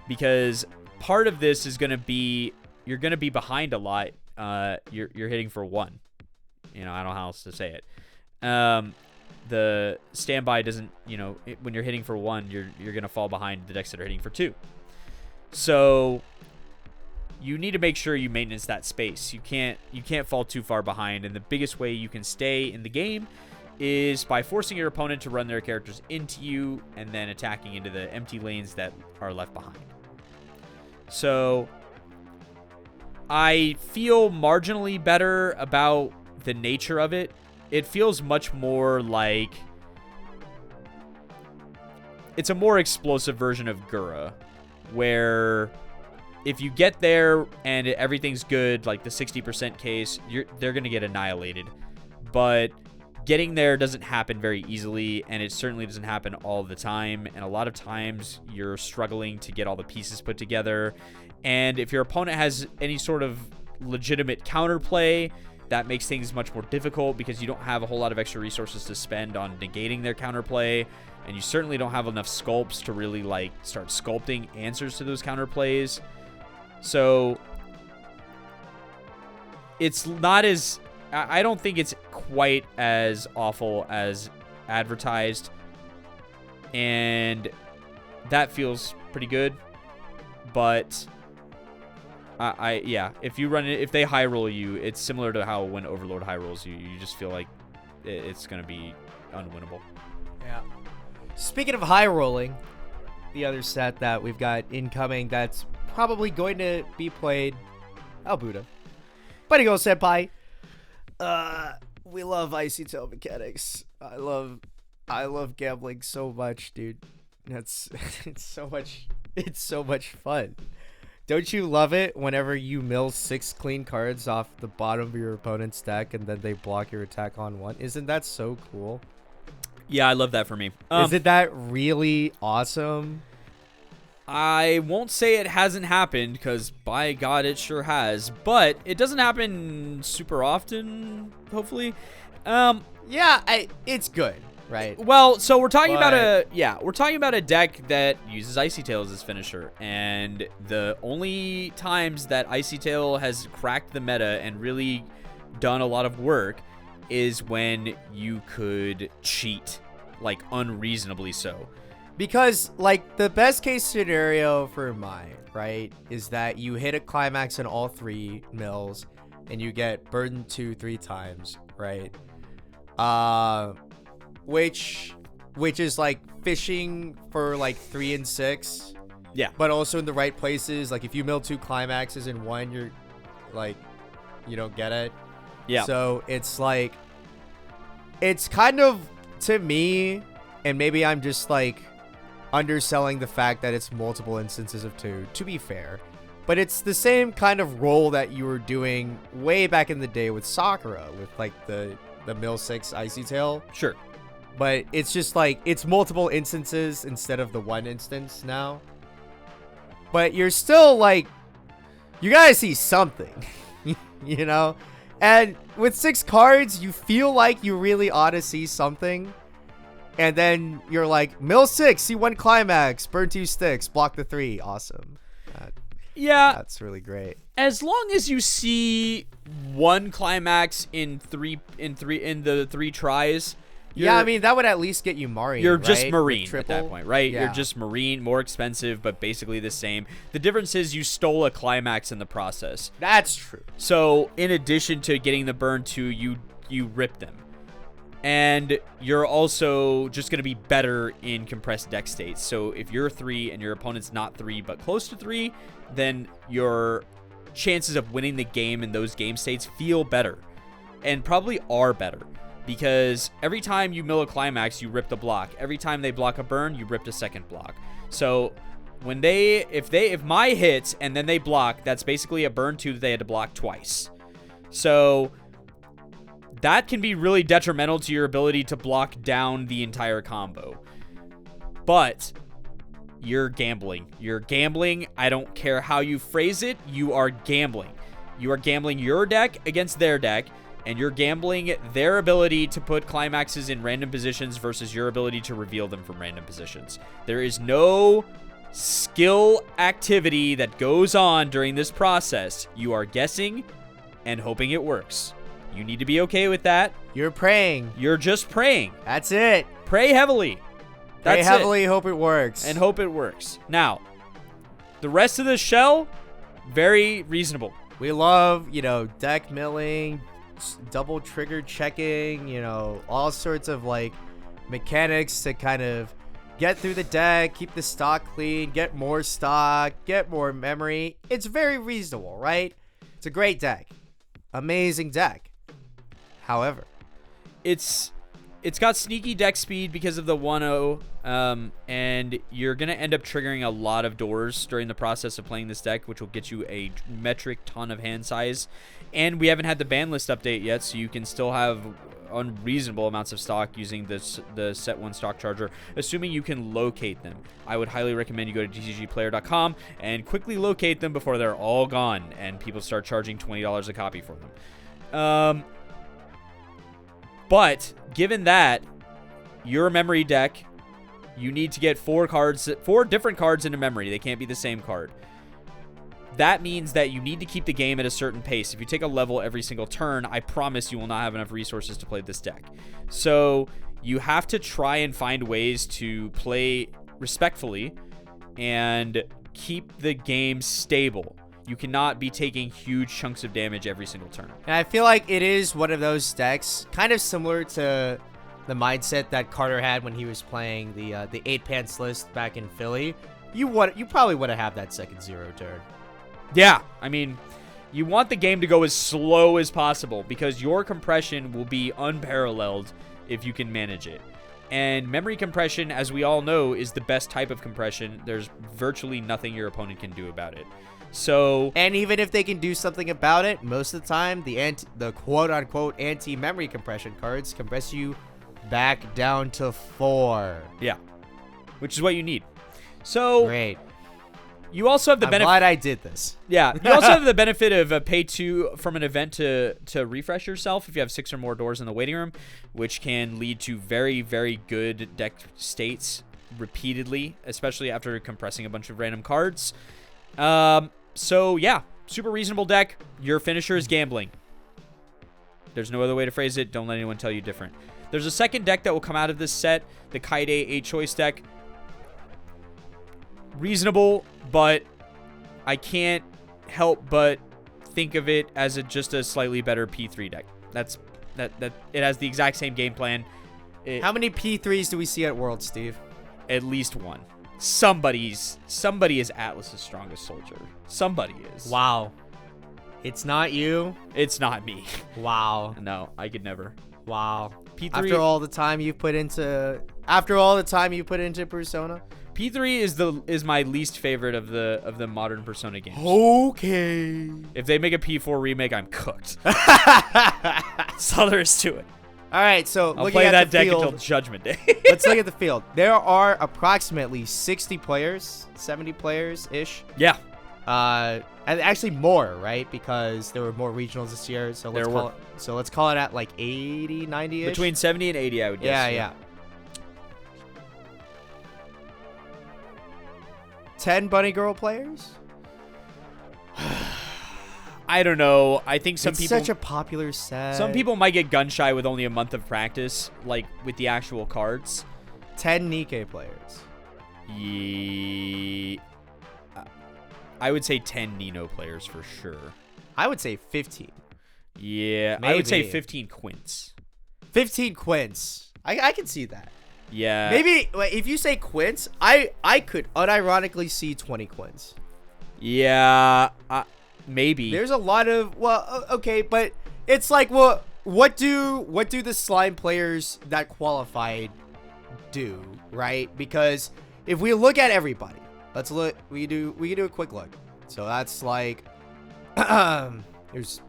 Because part of this is going to be, you're going to be behind a lot. You're hitting for 1. I don't know how else to say it. The standby doesn't, when you're hitting for 1, you're going to fall behind the decks that are hitting for 2. So you need to make sure you maintenance that space. You can't fall too far behind, and the biggest way you can stay in the game is by forcing your opponent to run their characters into you and then attacking into the empty lanes that are left behind. So I feel marginally better about the nature of it. It feels much more like it's a more explosive version of Gura, where if you get there and everything's good, like the 60% case, they're going to get annihilated. But getting there doesn't happen very easily, and it certainly doesn't happen all the time. And a lot of times you're struggling to get all the pieces put together. And if your opponent has any sort of legitimate counterplay, that makes things much more difficult, because you don't have a whole lot of extra resources to spend on negating their counterplay, and you certainly don't have enough sculpts to really start sculpting answers to those counterplays. So it's not as, I don't think it's quite as awful as advertised, and that feels pretty good. But if you run it, if they high roll you, it's similar to how when Overlord high rolls you, you just feel like it's gonna be unwinnable. Yeah. Speaking of high rolling, the other set that we've got incoming that's probably going to be played, Albuda. Buddy Go Senpai. We love Icy Tail mechanics. I love gambling so much, dude. It's so much fun. Don't you love it whenever you mill 6 clean cards off the bottom of your opponent's deck and then they block your attack on 1? Isn't that so cool? Yeah, I love that for me. Isn't that really awesome? I won't say it hasn't happened, because by God, it sure has. But it doesn't happen super often, hopefully. It's good, right? Well, so we're talking about a deck that uses Icy Tail as its finisher, and the only times that Icy Tail has cracked the meta and really done a lot of work is when you could cheat, unreasonably so. Because, the best case scenario for mine, right, is that you hit a climax in all 3 mills, and you get burden 2 3 times, right? Which is like fishing for like 3 and 6. Yeah. But also in the right places. Like if you mill 2 climaxes in one, you're like, you don't get it. Yeah. So it's like, it's kind of, to me, and maybe I'm just like underselling the fact that it's multiple instances of 2, to be fair. But it's the same kind of role that you were doing way back in the day with Sakura, with like the mill 6 Icy Tail. Sure. But it's just like, it's multiple instances instead of the 1 instance now. But you're still like, you gotta see something, you know? And with 6 cards, you feel like you really ought to see something. And then you're like, mill 6, see 1 climax, burn 2 sticks, block the 3. Awesome. Yeah. That's really great. As long as you see 1 climax in the 3 tries. Yeah, I mean, that would at least get you Marine. You're just right? Marine at that point, right? Yeah. You're just Marine, more expensive, but basically the same. The difference is you stole a climax in the process. That's true. So in addition to getting the burn 2, you rip them. And you're also just going to be better in compressed deck states. So if you're 3 and your opponent's not 3 but close to 3, then your chances of winning the game in those game states feel better. And probably are better. Because every time you mill a climax, you rip the block. Every time they block a burn, you ripped a second block. So when if my hits and then they block, that's basically a burn 2 that they had to block twice. So that can be really detrimental to your ability to block down the entire combo. But you're gambling. You're gambling. I don't care how you phrase it. You are gambling. You are gambling your deck against their deck. And you're gambling their ability to put climaxes in random positions versus your ability to reveal them from random positions. There is no skill activity that goes on during this process. You are guessing and hoping it works. You need to be okay with that. You're praying. You're just praying. That's it. Pray heavily. Pray heavily, hope it works. And hope it works. Now, the rest of the shell, very reasonable. We love, deck milling, double trigger checking, all sorts of like mechanics to kind of get through the deck, keep the stock clean, get more stock, get more memory. It's very reasonable, right? It's a great deck. Amazing deck. However, it's got sneaky deck speed because of the 1-0, and you're going to end up triggering a lot of doors during the process of playing this deck, which will get you a metric ton of hand size. And we haven't had the ban list update yet, so you can still have unreasonable amounts of stock using the set 1 stock charger, assuming you can locate them. I would highly recommend you go to tcgplayer.com and quickly locate them before they're all gone and people start charging $20 a copy for them. But given that you're a memory deck, you need to get 4 different cards into memory. They can't be the same card. That means that you need to keep the game at a certain pace. If you take a level every single turn, I promise you will not have enough resources to play this deck. So you have to try and find ways to play respectfully and keep the game stable. You cannot be taking huge chunks of damage every single turn. And I feel like it is one of those decks, kind of similar to the mindset that Carter had when he was playing the 8 pants list back in Philly. You probably want to have that second 0 turn. Yeah, I mean, you want the game to go as slow as possible because your compression will be unparalleled if you can manage it. And memory compression, as we all know, is the best type of compression. There's virtually nothing your opponent can do about it. So, and even if they can do something about it, most of the time, the quote-unquote anti-memory compression cards compress you back down to 4. Yeah, which is what you need. So, great. You also have the benefit. I'm glad I did this. Yeah, you also have the benefit of pay 2 from an event to refresh yourself if you have 6 or more doors in the waiting room, which can lead to very, very good deck states repeatedly, especially after compressing a bunch of random cards. So yeah, super reasonable deck. Your finisher is gambling. There's no other way to phrase it. Don't let anyone tell you different. There's a second deck that will come out of this set, the Kaide 8-choice deck. Reasonable, but I can't help but think of it as just a slightly better P3 deck. That it has the exact same game plan. How many P3s do we see at Worlds, Steve? At least one. Somebody is Atlas's strongest soldier. Somebody is. Wow. It's not you? It's not me. Wow. No, I could never. Wow. P3 After all the time you put into Persona? P3 is my least favorite of the modern Persona games. Okay. If they make a P4 remake, I'm cooked. That's all there is to it. All right, so I'll looking play at that the deck field, until Judgment Day. let's look at the field. There are approximately 60 players, 70 players-ish. Yeah. And actually more, right? Because there were more regionals this year. So let's call it at like 80, 90-ish. Between 70 and 80, I would guess. Yeah. 10 Bunny Girl players? I don't know. I think It's such a popular set. Some people might get gun shy with only a month of practice, like with the actual cards. 10 Nikkei players. I would say 10 Nino players for sure. I would say 15. Yeah, Maybe. I would say 15 Quints. 15 Quints. I can see that. Yeah. Maybe if you say Quints, I could unironically see 20 Quints. Yeah, maybe. There's a lot of okay, but it's like what do the slime players that qualified do, right? Because if we look at everybody, we can do a quick look. So that's like there's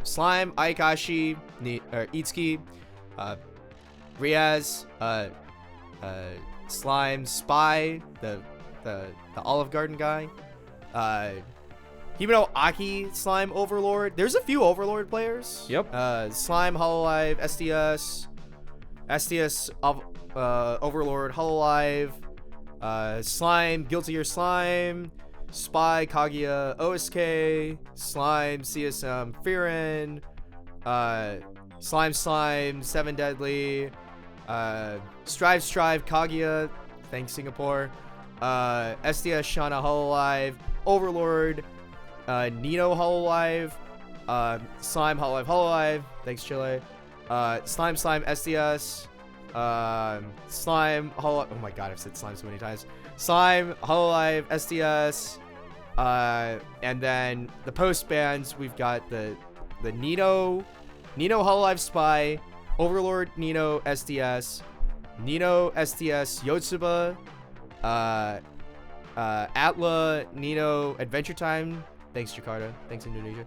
Slime, Aikashi, Itsuki, Riaz, Slime, Spy, the Olive Garden guy, Himeno Aki, Slime, Overlord. There's a few Overlord players. Yep. Slime, Hololive, SDS, Overlord, Hololive, Slime, Guilty or Slime, Spy, Kaguya, OSK, Slime, CSM, Fearin, Slime, Seven Deadly, Strive, Kaguya, thanks Singapore, SDS, Shana, Hololive, Overlord, Nino, Hololive, Slime, Hololive, thanks Chile, Slime, SDS, Slime, Hololive, oh my god, I've said Slime so many times, Slime, Hololive, SDS, and then the post bands, we've got the Nino, Hololive, Spy, Overlord, Nino, SDS, Yotsuba, Atla, Nino, Adventure Time, thanks Jakarta, thanks Indonesia,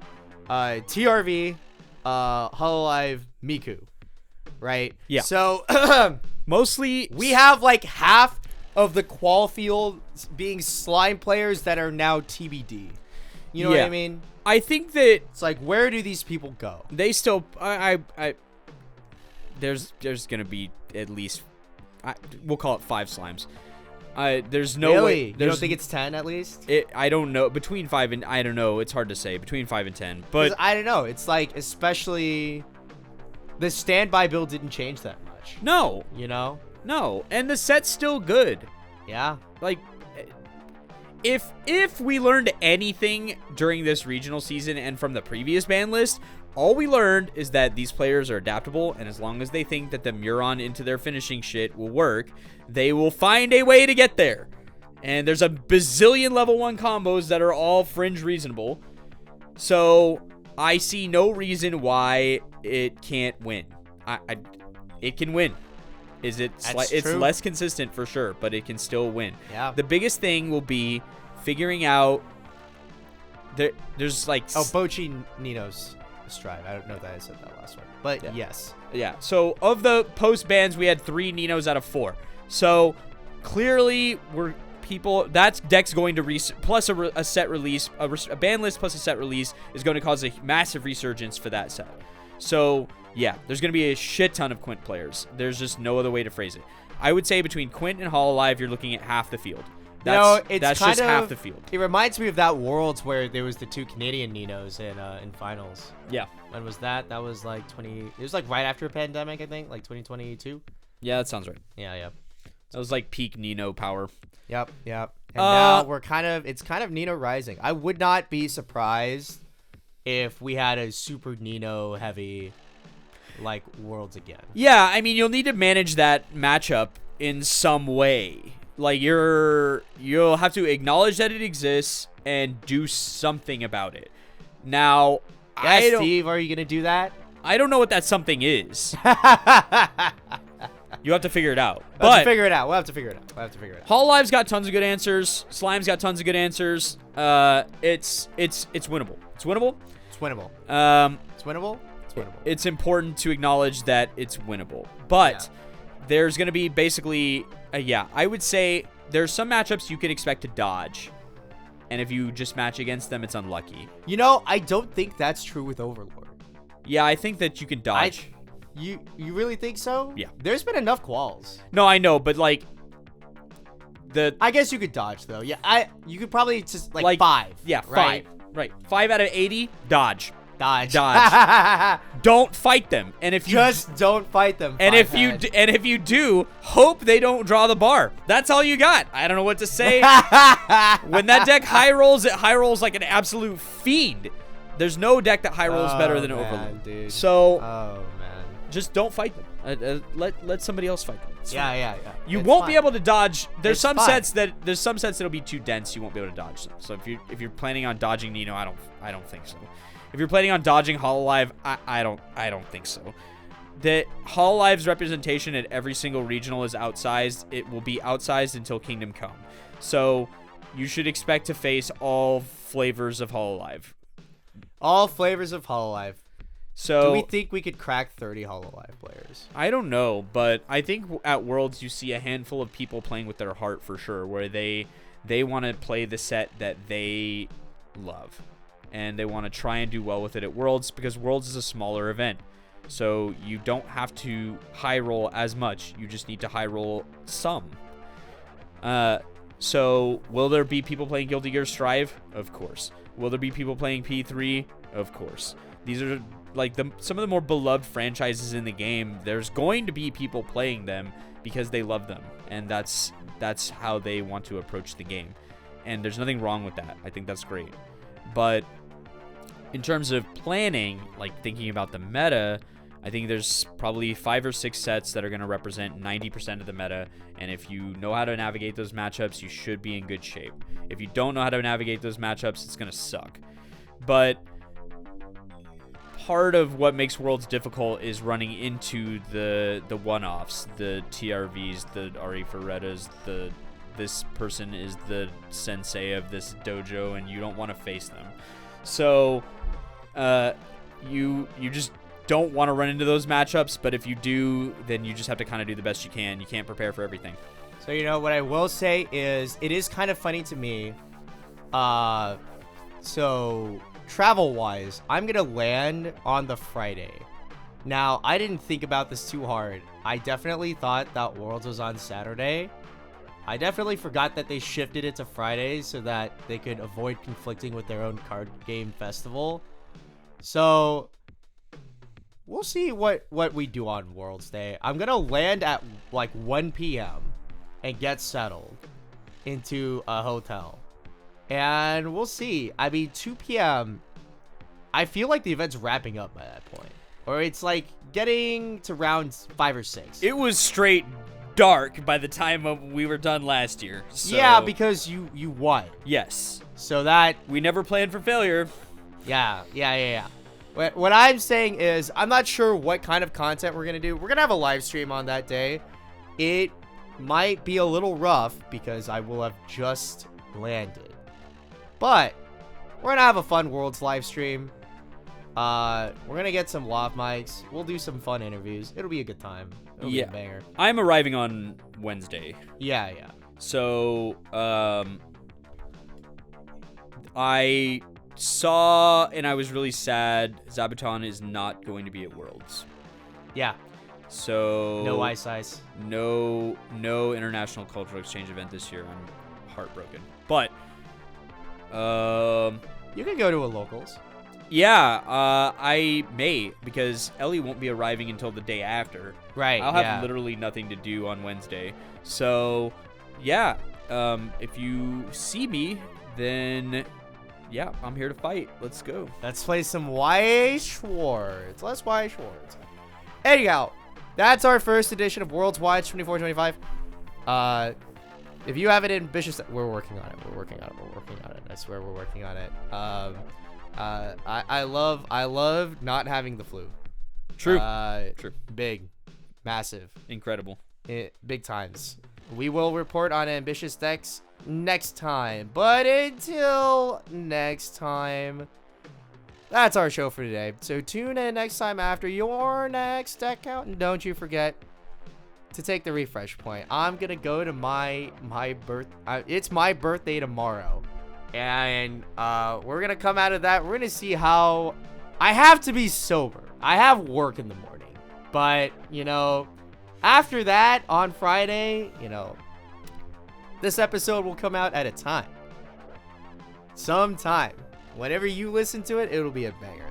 TRV, Hololive, Miku, right? Yeah. So Mostly we have like half of the qual field being slime players that are now TBD. You know what I mean? I think that It's like, where do these people go? they still there's gonna be at least we'll call it 5 slimes. There's no way. You don't think it's 10 at least? I don't know. Between 5 and I don't know. It's hard to say. Between 5 and 10, but I don't know. It's like, especially the standby build didn't change that much. no, You know? no, and the set's still good. Yeah. Like, if we learned anything during this regional season and from the previous ban list, all we learned is that these players are adaptable, and as long as they think that the Muron into their finishing shit will work, they will find a way to get there. And there's a bazillion level 1 combos that are all fringe reasonable. So I see no reason why it can't win. It can win. It's less consistent for sure, but it can still win. Yeah. The biggest thing will be figuring out there's like Bochi Nino's Strive. I don't know that I said that last one, but Yeah. yes. Yeah. So of the post bans, we had 3 Ninos out of 4. So clearly that's deck's going to plus a set release, a ban list plus a set release is going to cause a massive resurgence for that set. So yeah, there's going to be a shit ton of Quint players. There's just no other way to phrase it. I would say between Quint and Hololive, you're looking at half the field. That's just half the field. It reminds me of that Worlds where there was the 2 Canadian Ninos in finals. Yeah. When was that? That was like it was like right after a pandemic, I think, like 2022. Yeah, that sounds right. Yeah. That was like peak Nino power. Yep. And now it's kind of Nino rising. I would not be surprised if we had a super Nino heavy like Worlds again. Yeah, I mean, you'll need to manage that matchup in some way. Like you'll have to acknowledge that it exists and do something about it. Now, Steve, are you gonna do that? I don't know what that something is. You have to figure it out. We'll have to figure it out. Hololive's got tons of good answers. Slime's got tons of good answers. It's winnable. It's winnable. It's winnable. It's winnable. It's winnable. It's important to acknowledge that it's winnable. But there's going to be basically, I would say there's some matchups you can expect to dodge. And if you just match against them, it's unlucky. I don't think that's true with Overlord. Yeah, I think that you can dodge. You really think so? Yeah. There's been enough quals. No, I know, but like I guess you could dodge though. Yeah, you could probably just like 5. Yeah, right? 5. Right. 5 out of 80, dodge. Dodge. Don't fight them. And if you just don't fight them. And if you do, hope they don't draw the bar. That's all you got. I don't know what to say. When that deck high rolls, it high rolls like an absolute fiend. There's no deck that high rolls better than Overlord. Dude. So just don't fight them. Let somebody else fight them. Yeah. You won't be able to dodge. There's some sets that'll be too dense. You won't be able to dodge them. So if you're planning on dodging Nino, I don't think so. If you're planning on dodging Hololive, I don't think so. The Hololive's representation at every single regional is outsized. It will be outsized until Kingdom Come. So you should expect to face all flavors of Hololive. All flavors of Hololive. So do we think we could crack 30 Hololive players? I don't know, but I think at Worlds you see a handful of people playing with their heart for sure, where they want to play the set that they love, and they want to try and do well with it at Worlds, because Worlds is a smaller event. So you don't have to high roll as much. You just need to high roll some. So will there be people playing Guilty Gear Strive? Of course. Will there be people playing P3? Of course. These are like some of the more beloved franchises in the game. There's going to be people playing them because they love them, and that's how they want to approach the game. And there's nothing wrong with that. I think that's great. But in terms of planning, like thinking about the meta, I think there's probably 5 or 6 sets that are going to represent 90% of the meta, and if you know how to navigate those matchups, you should be in good shape. If you don't know how to navigate those matchups, it's going to suck. But part of what makes Worlds difficult is running into the one-offs, the TRVs, the Ari Ferrettas, this person is the sensei of this dojo, and you don't want to face them. So you just don't want to run into those matchups, but if you do, then you just have to kind of do the best you can. You can't prepare for everything. So, what I will say is, it is kind of funny to me. So, travel-wise, I'm going to land on the Friday. Now, I didn't think about this too hard. I definitely thought that Worlds was on Saturday. I definitely forgot that they shifted it to Friday so that they could avoid conflicting with their own card game festival. So we'll see what we do on Worlds Day. I'm going to land at like 1 p.m. and get settled into a hotel. And we'll see. I mean, 2 p.m., I feel like the event's wrapping up by that point. Or it's like getting to round 5 or 6. It was straight dark by the time we were done last year. So. Yeah, because you won. Yes. So that... we never planned for failure. Yeah. What I'm saying is, I'm not sure what kind of content we're going to do. We're going to have a live stream on that day. It might be a little rough because I will have just landed. But we're going to have a fun Worlds live stream. We're going to get some lav mics. We'll do some fun interviews. It'll be a good time. It'll be a banger. I'm arriving on Wednesday. Yeah. So, I saw, and I was really sad, Zabuton is not going to be at Worlds. Yeah. So... no Weiss Schwarz. No international cultural exchange event this year. I'm heartbroken. But, you can go to a locals. Yeah, I may, because Ellie won't be arriving until the day after. Right, I'll have literally nothing to do on Wednesday. So, yeah, if you see me, then yeah, I'm here to fight. Let's go. Let's play some Weiss Schwarz. Let's Weiss Schwarz. Anyhow, that's our first edition of Worlds Watch 24-25. If you have it in ambitious, we're working on it. We're working on it. I swear we're working on it. I love not having the flu. True. True. Big, massive, incredible. Big times. We will report on ambitious decks next time. But until next time, that's our show for today. So tune in next time after your next deck count, and don't you forget to take the refresh point. I'm gonna go to my it's my birthday tomorrow, and we're gonna come out of that. We're gonna see how I have to be sober. I have work in the morning, but you know, after that on Friday, you know, this episode will come out at a time. Sometime. Whenever you listen to it, it'll be a banger.